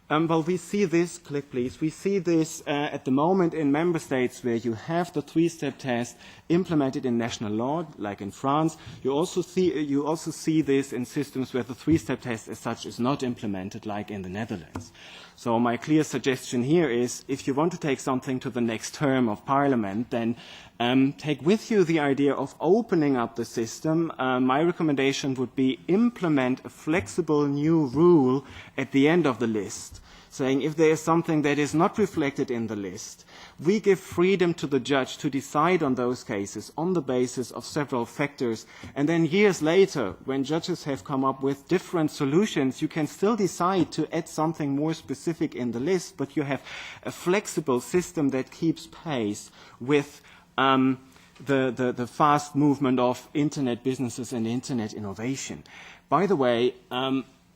Well, we see this, click please, we see this at the moment in member states where you have the three-step test implemented in national law, like in France. You also see this in systems where the three-step test as such is not implemented, like in the Netherlands. So my clear suggestion here is, if you want to take something to the next term of Parliament, then take with you the idea of opening up the system. My recommendation would be implement a flexible new rule at the end of the list, saying if there is something that is not reflected in the list, we give freedom to the judge to decide on those cases on the basis of several factors. And then years later, when judges have come up with different solutions, you can still decide to add something more specific in the list, but you have a flexible system that keeps pace with the fast movement of internet businesses and internet innovation. By the way,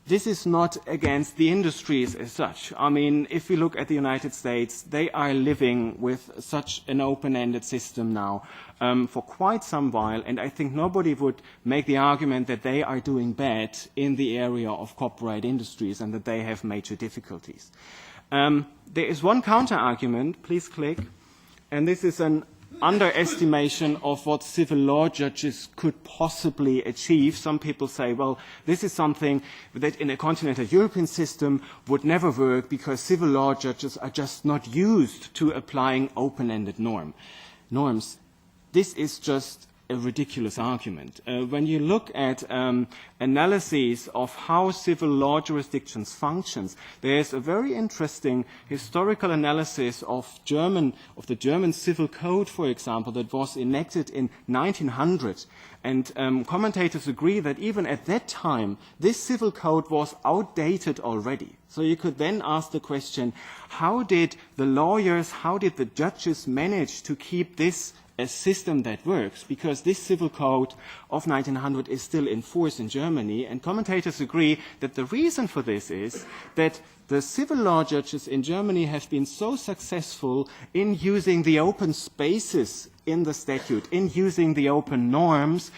this is not against the industries as such. I mean, if we look at the United States, they are living with such an open-ended system now for quite some while, and I think nobody would make the argument that they are doing bad in the area of copyright industries and that they have major difficulties. There is one counter-argument, please click, and this is an underestimation of what civil law judges could possibly achieve. Some people say, well, this is something that in a continental European system would never work because civil law judges are just not used to applying open-ended norms. This is just a ridiculous argument. When you look at analyses of how civil law jurisdictions functions, there's a very interesting historical analysis of the German civil code, for example, that was enacted in 1900. And commentators agree that even at that time, this civil code was outdated already. So you could then ask the question, how did the lawyers, how did the judges manage to keep this a system that works? Because this civil code of 1900 is still in force in Germany, and commentators agree that the reason for this is that the civil law judges in Germany have been so successful in using the open spaces in the statute, in using the open norms,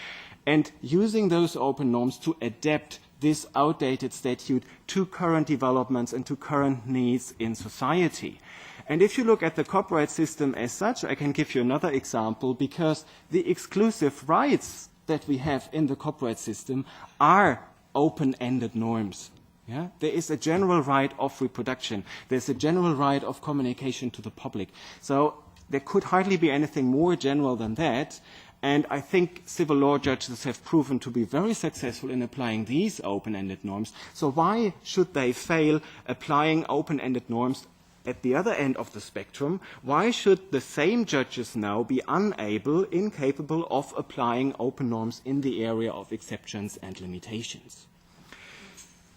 and using those open norms to adapt this outdated statute to current developments and to current needs in society. And if you look at the copyright system as such, I can give you another example, because the exclusive rights that we have in the copyright system are open-ended norms. Yeah? There is a general right of reproduction. There's a general right of communication to the public. So there could hardly be anything more general than that. And I think civil law judges have proven to be very successful in applying these open-ended norms. So why should they fail applying open-ended norms at the other end of the spectrum? Why should the same judges now be incapable of applying open norms in the area of exceptions and limitations?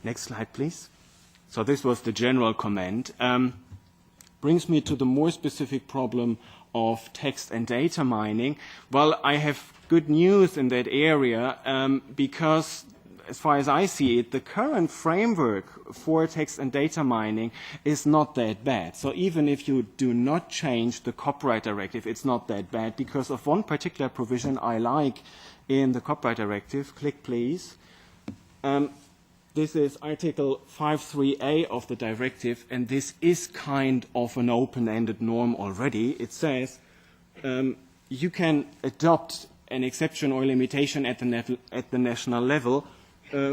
Next slide, please. So this was the general comment. Brings me to the more specific problem of text and data mining. Well, I have good news in that area because, as far as I see it, the current framework for text and data mining is not that bad. So even if you do not change the copyright directive, it's not that bad because of one particular provision I like in the copyright directive. Click, please. This is Article 5.3a of the directive, and this is kind of an open-ended norm already. It says you can adopt an exception or limitation at the national level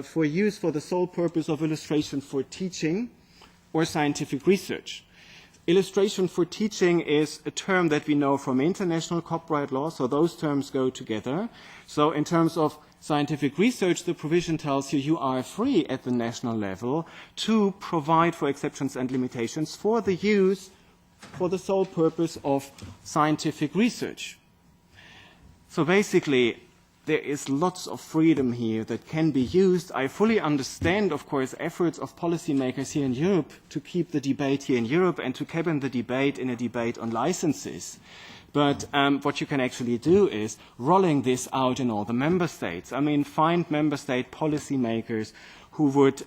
for use for the sole purpose of illustration for teaching or scientific research. Illustration for teaching is a term that we know from international copyright law, so those terms go together. So in terms of scientific research, the provision tells you you are free at the national level to provide for exceptions and limitations for the use for the sole purpose of scientific research. So basically, there is lots of freedom here that can be used. I fully understand, of course, efforts of policymakers here in Europe to keep the debate here in Europe and to cabin the debate in a debate on licenses. But what you can actually do is rolling this out in all the member states. I mean, find member state policymakers who would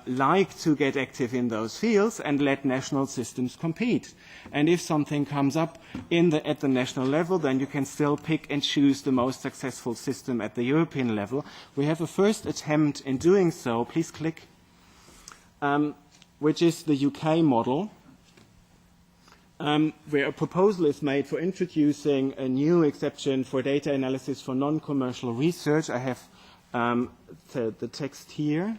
like to get active in those fields and let national systems compete. And if something comes up at the national level, then you can still pick and choose the most successful system at the European level. We have a first attempt in doing so. Please click. Which is the UK model, where a proposal is made for introducing a new exception for data analysis for non-commercial research. I have the text here.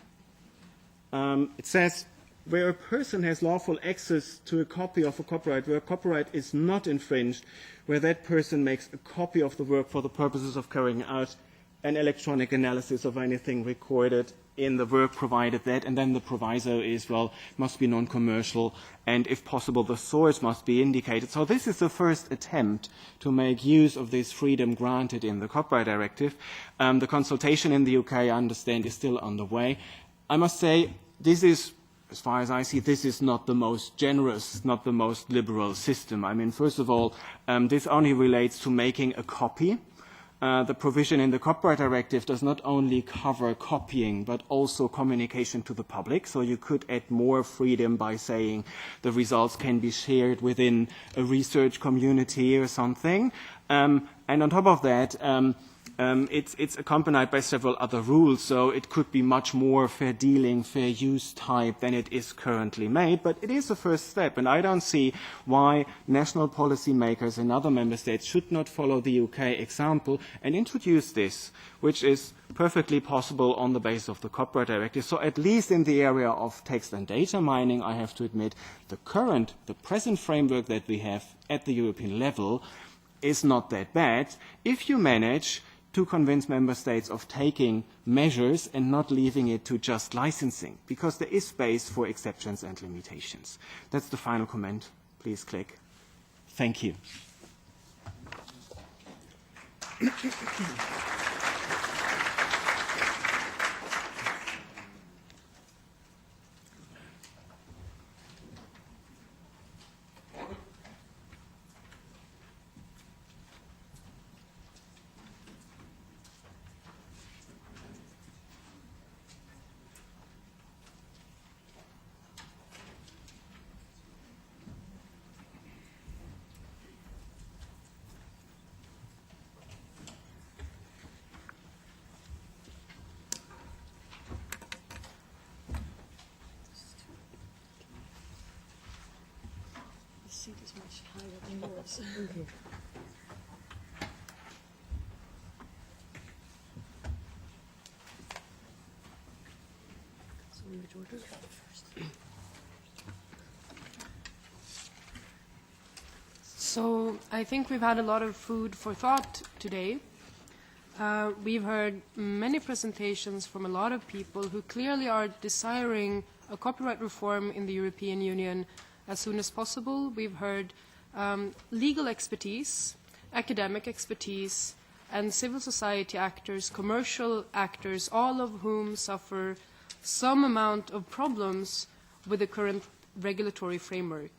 It says, where a person has lawful access to a copy of a copyright work, copyright is not infringed, where that person makes a copy of the work for the purposes of carrying out an electronic analysis of anything recorded in the work, provided that, and then the proviso is, well, must be non-commercial, and if possible, the source must be indicated. So this is the first attempt to make use of this freedom granted in the Copyright Directive. The consultation in the UK, I understand, is still underway. I must say, this is, as far as I see, this is not the most generous, not the most liberal system. I mean, first of all, this only relates to making a copy. The provision in the Copyright Directive does not only cover copying, but also communication to the public. So you could add more freedom by saying the results can be shared within a research community or something. And on top of that, it's accompanied by several other rules, so it could be much more fair dealing, fair use type than it is currently made, but it is a first step, and I don't see why national policy makers in other member states should not follow the UK example and introduce this, which is perfectly possible on the basis of the Copyright Directive. So at least in the area of text and data mining, I have to admit, the present framework that we have at the European level is not that bad if you manage to convince member states of taking measures and not leaving it to just licensing, because there is space for exceptions and limitations. That's the final comment. Please click. Thank you. seat is much higher than yours. Okay. So we would order first. So I think we've had a lot of food for thought today. We've heard many presentations from a lot of people who clearly are desiring a copyright reform in the European Union as soon as possible. We've heard legal expertise, academic expertise, and civil society actors, commercial actors, all of whom suffer some amount of problems with the current regulatory framework.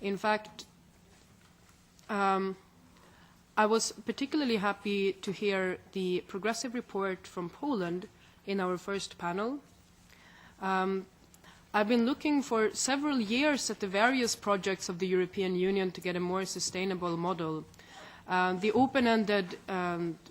In fact, I was particularly happy to hear the progressive report from Poland in our first panel. I've been looking for several years at the various projects of the European Union to get a more sustainable model. The open-ended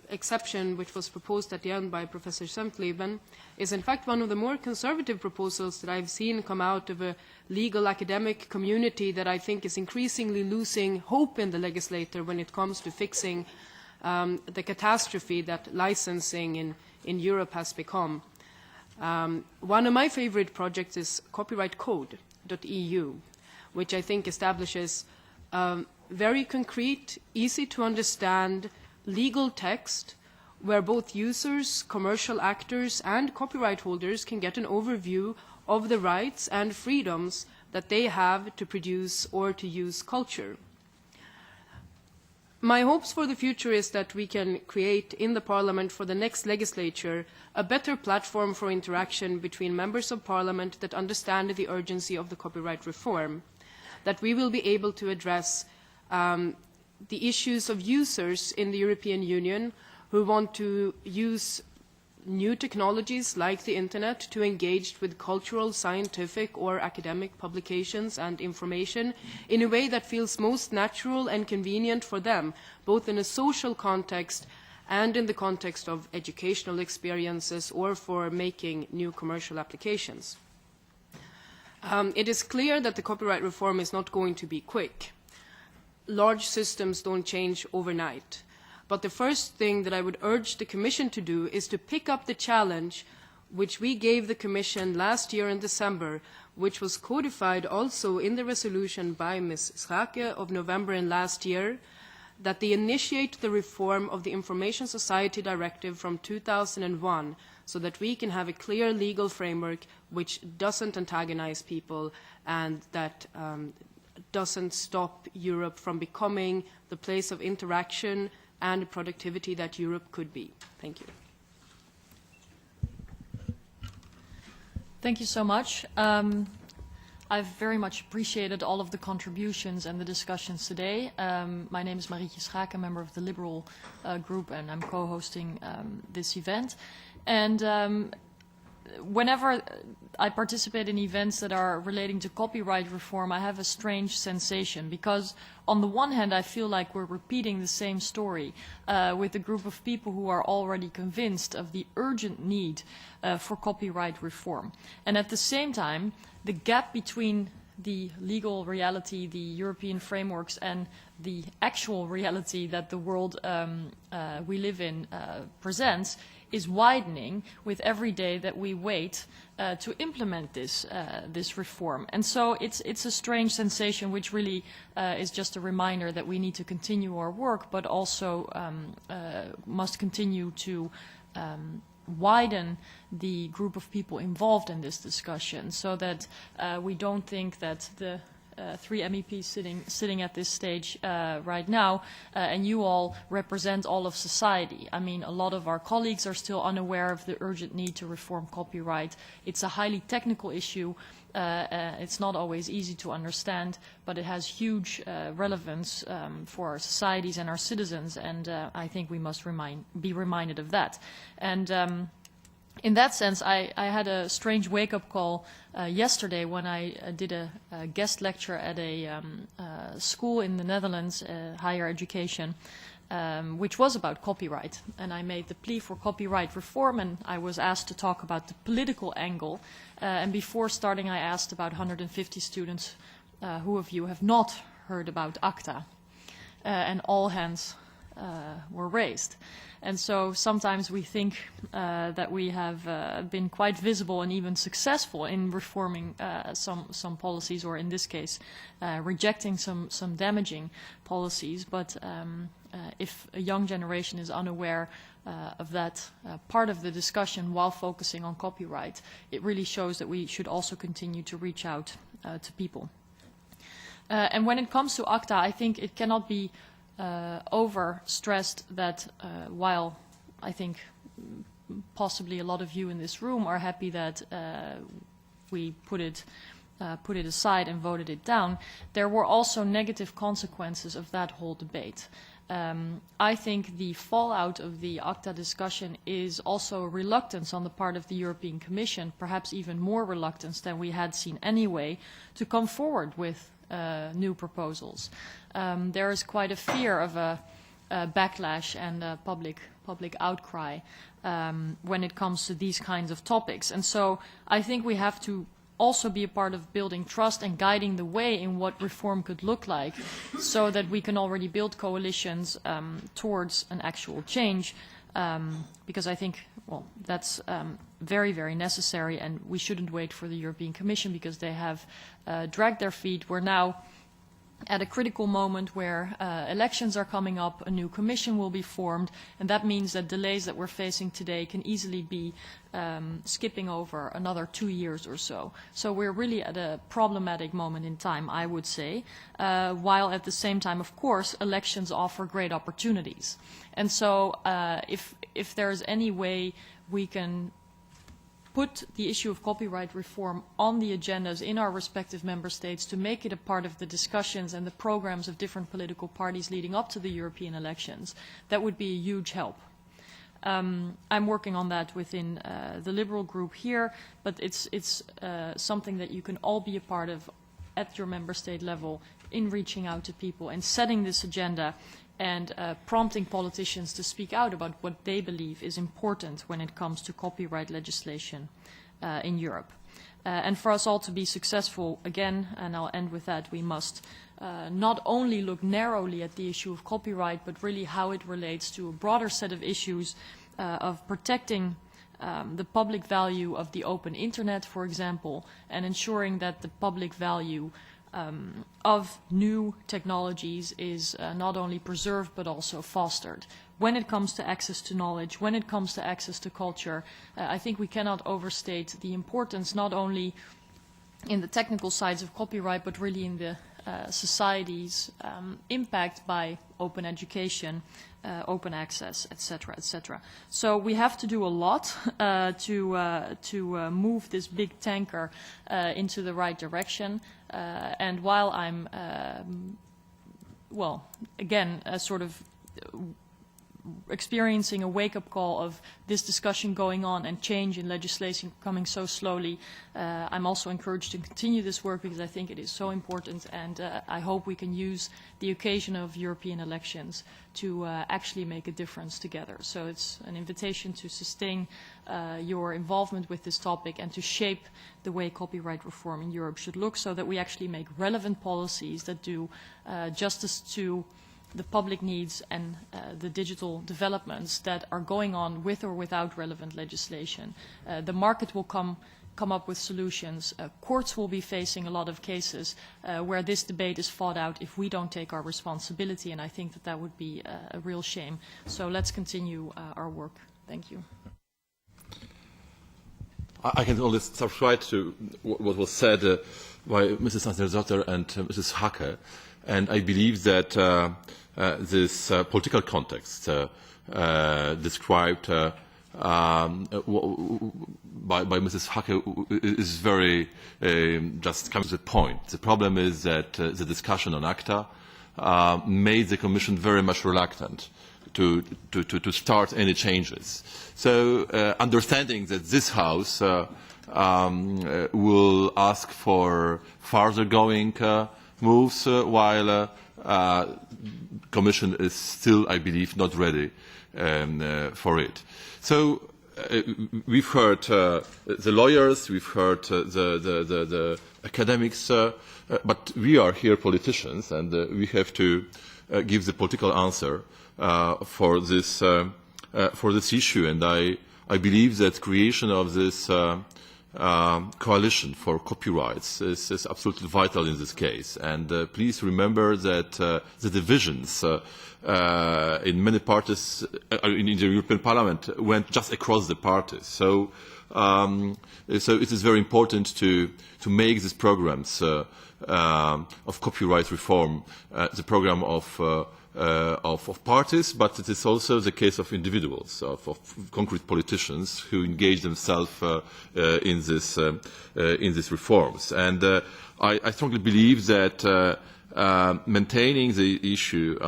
exception, which was proposed at the end by Professor Semtleben, is in fact one of the more conservative proposals that I've seen come out of a legal academic community that I think is increasingly losing hope in the legislator when it comes to fixing the catastrophe that licensing in Europe has become. One of my favorite projects is copyrightcode.eu, which I think establishes very concrete, easy to understand legal text where both users, commercial actors, and copyright holders can get an overview of the rights and freedoms that they have to produce or to use culture. My hopes for the future is that we can create in the Parliament for the next legislature a better platform for interaction between members of Parliament that understand the urgency of the copyright reform, that we will be able to address the issues of users in the European Union who want to use new technologies like the Internet to engage with cultural, scientific or academic publications and information in a way that feels most natural and convenient for them, both in a social context and in the context of educational experiences or for making new commercial applications. It is clear that the copyright reform is not going to be quick. Large systems don't change overnight. But the first thing that I would urge the Commission to do is to pick up the challenge which we gave the Commission last year in December, which was codified also in the resolution by Ms. Schaake of November in last year, that they initiate the reform of the Information Society Directive from 2001 so that we can have a clear legal framework which doesn't antagonize people and that doesn't stop Europe from becoming the place of interaction and productivity that Europe could be. Thank you. Thank you so much. I've very much appreciated all of the contributions and the discussions today. My name is Marietje Schaake, a member of the Liberal group, and I'm co-hosting this event. And whenever I participate in events that are relating to copyright reform, I have a strange sensation because on the one hand I feel like we're repeating the same story with a group of people who are already convinced of the urgent need for copyright reform. And at the same time, the gap between the legal reality, the European frameworks, and the actual reality that the world we live in presents is widening with every day that we wait to implement this reform. And so it's a strange sensation, which really is just a reminder that we need to continue our work, but also must continue to widen the group of people involved in this discussion, so that we don't think that the three MEPs sitting at this stage right now, and you all represent all of society. I mean, a lot of our colleagues are still unaware of the urgent need to reform copyright. It's a highly technical issue. It's not always easy to understand, but it has huge relevance for our societies and our citizens, and I think we must be reminded of that. And in that sense, I had a strange wake-up call yesterday when I did a guest lecture at a school in the Netherlands, higher education, which was about copyright. And I made the plea for copyright reform, and I was asked to talk about the political angle. And before starting, I asked about 150 students, who of you have not heard about ACTA? And all hands were raised. And so sometimes we think that we have been quite visible and even successful in reforming some policies, or in this case, rejecting some damaging policies. But if a young generation is unaware of that part of the discussion while focusing on copyright, it really shows that we should also continue to reach out to people. And when it comes to ACTA, I think it cannot be over-stressed that while I think possibly a lot of you in this room are happy that we put it aside and voted it down, there were also negative consequences of that whole debate. I think the fallout of the ACTA discussion is also a reluctance on the part of the European Commission, perhaps even more reluctance than we had seen anyway, to come forward with new proposals. There is quite a fear of a backlash and a public outcry when it comes to these kinds of topics. And so I think we have to also be a part of building trust and guiding the way in what reform could look like, so that we can already build coalitions towards an actual change, because I think, well, that's very, very necessary, and we shouldn't wait for the European Commission because they have dragged their feet. We're now at a critical moment where elections are coming up, a new commission will be formed, and that means that delays that we're facing today can easily be skipping over another 2 years or so. So we're really at a problematic moment in time, I would say, while at the same time, of course, elections offer great opportunities. And so if there's any way we can put the issue of copyright reform on the agendas in our respective member states to make it a part of the discussions and the programs of different political parties leading up to the European elections, that would be a huge help. I'm working on that within the Liberal group here, but it's something that you can all be a part of at your member state level in reaching out to people and setting this agenda and prompting politicians to speak out about what they believe is important when it comes to copyright legislation in Europe. And for us all to be successful, again, and I'll end with that, we must not only look narrowly at the issue of copyright, but really how it relates to a broader set of issues of protecting the public value of the open internet, for example, and ensuring that the public value of new technologies is not only preserved but also fostered. When it comes to access to knowledge, when it comes to access to culture, I think we cannot overstate the importance not only in the technical sides of copyright but really in the society's impact by open education, open access, etc., etc. So we have to do a lot to move this big tanker into the right direction. And while I'm, well, again, sort of experiencing a wake-up call of this discussion going on and change in legislation coming so slowly, I'm also encouraged to continue this work because I think it is so important, and I hope we can use the occasion of European elections to actually make a difference together. So it's an invitation to sustain your involvement with this topic and to shape the way copyright reform in Europe should look, so that we actually make relevant policies that do justice to the public needs and the digital developments that are going on with or without relevant legislation. The market will come up with solutions. Courts will be facing a lot of cases where this debate is fought out if we don't take our responsibility, and I think that that would be a real shame. So let's continue our work. Thank you. I can only subscribe to what was said by Mrs. Andersdotter and Mrs. Hake, and I believe that this political context described by Mrs. Hake is very just comes to the point. The problem is that the discussion on ACTA made the Commission very much reluctant to start any changes. So understanding that this House will ask for further going moves while Commission is still, I believe, not ready for it. So we've heard the lawyers, we've heard the academics, but we are here politicians, and we have to give the political answer for this issue. And I believe that creation of this coalition for copyrights is absolutely vital in this case. And please remember that the divisions in many parties in the European Parliament went just across the parties. So it is very important to make these programs of copyright reform the program of parties, but it is also the case of individuals, of concrete politicians who engage themselves in these reforms. And I strongly believe that maintaining the issue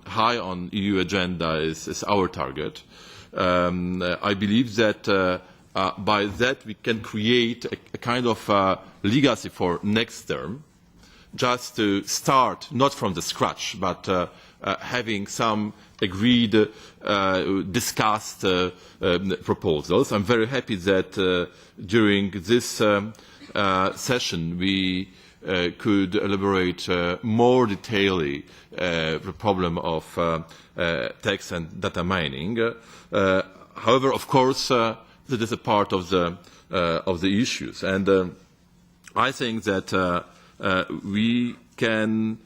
high on EU agenda is our target. I believe that by that we can create a kind of legacy for next term, just to start not from the scratch, but having some agreed, discussed proposals. I'm very happy that during this session we could elaborate more detailedly the problem of text and data mining. However, of course, that is a part of the issues, and I think that we can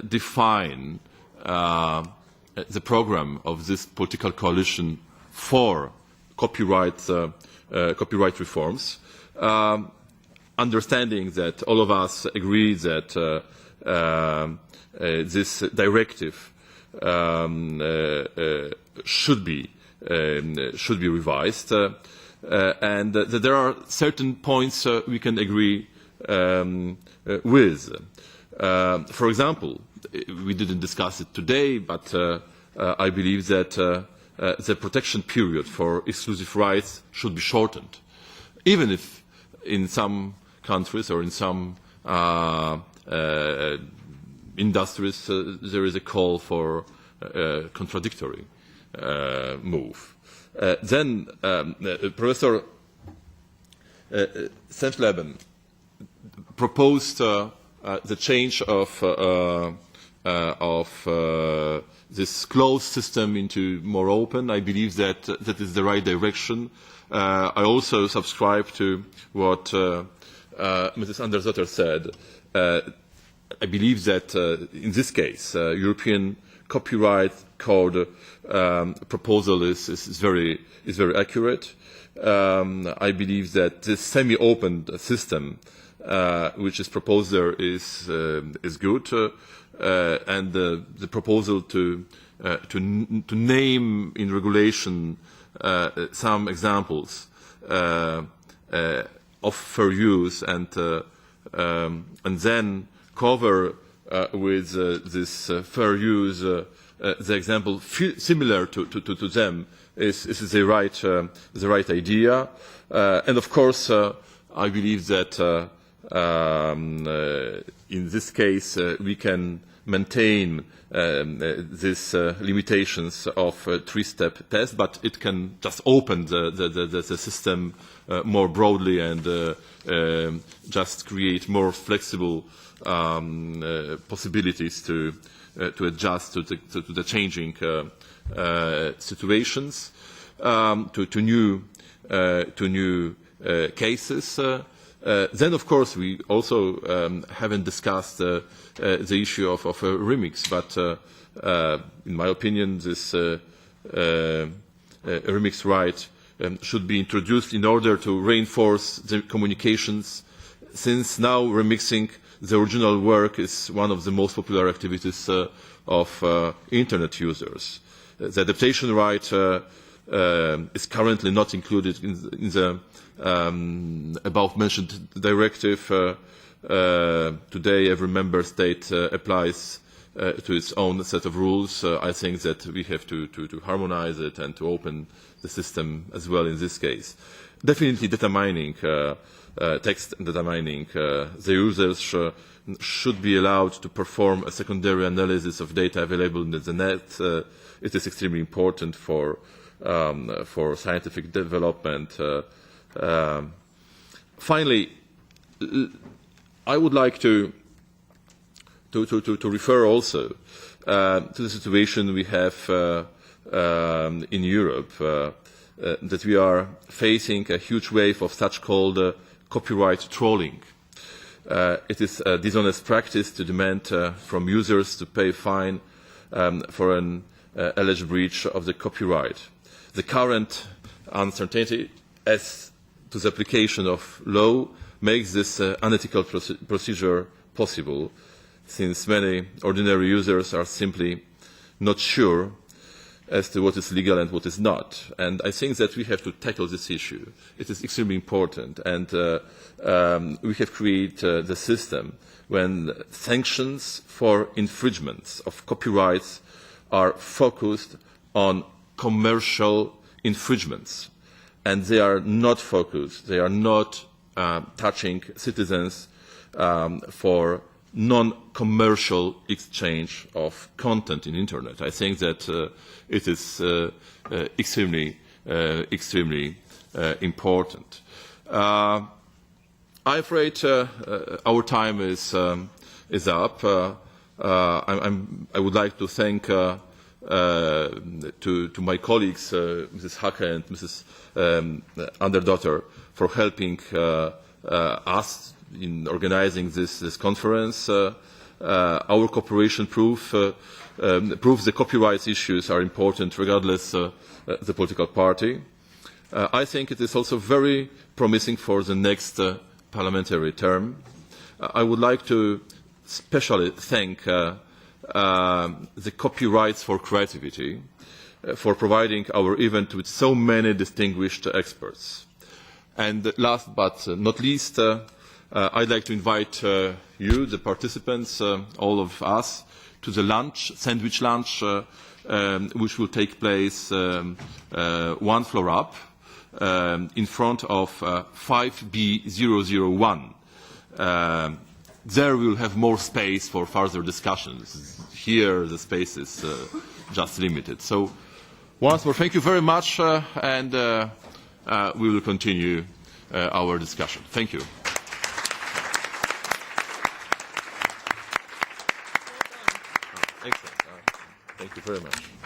define the program of this political coalition for copyright reforms, understanding that all of us agree that this directive should be revised, and that there are certain points we can agree with. For example, we didn't discuss it today, but I believe that the protection period for exclusive rights should be shortened, even if in some countries or in some industries there is a call for a contradictory move. Then Professor Senfleben proposed the change of this closed system into more open. I believe that that is the right direction. I also subscribe to what Mrs. Andersdotter said. I believe that in this case, European Copyright Code proposal is very accurate. I believe that this semi-open system which is proposed there is good, and the proposal to name in regulation some examples of fair use and then cover with this fair use the example similar to them is the right idea, and of course I believe that in this case, we can maintain these limitations of a three-step test, but it can just open the system more broadly and just create more flexible possibilities to adjust to the changing situations, to new cases. Then, of course, we also haven't discussed the issue of a remix, but in my opinion, this remix right should be introduced in order to reinforce the communications, since now remixing the original work is one of the most popular activities of Internet users. The adaptation right is currently not included in the above-mentioned directive. Today, every member state applies to its own set of rules. I think that we have to harmonize it and to open the system as well in this case. Definitely data mining, text data mining, the users should be allowed to perform a secondary analysis of data available in the net. It is extremely important for scientific development. Finally, I would like to refer also to the situation we have in Europe, that we are facing a huge wave of such-called copyright trolling. It is a dishonest practice to demand from users to pay a fine for an alleged breach of the copyright. The current uncertainty as to the application of law makes this unethical procedure possible, since many ordinary users are simply not sure as to what is legal and what is not. And I think that we have to tackle this issue. It is extremely important, and we have created the system when sanctions for infringements of copyrights are focused on commercial infringements, and they are not focused, they are not touching citizens for non-commercial exchange of content in Internet. I think that it is extremely important. I'm afraid our time is up. I would like to thank to my colleagues, Mrs. Hake and Mrs. Anderdotter, for helping us in organizing this conference. Our cooperation proves the copyright issues are important regardless of the political party. I think it is also very promising for the next parliamentary term. I would like to especially thank the Copyrights for Creativity for providing our event with so many distinguished experts. And last but not least, I'd like to invite you, the participants, all of us, to the lunch, sandwich lunch, which will take place one floor up in front of 5B001. There we will have more space for further discussions. Here the space is just limited. So once more, thank you very much, and we will continue our discussion. Thank you. Excellent. Thank you very much.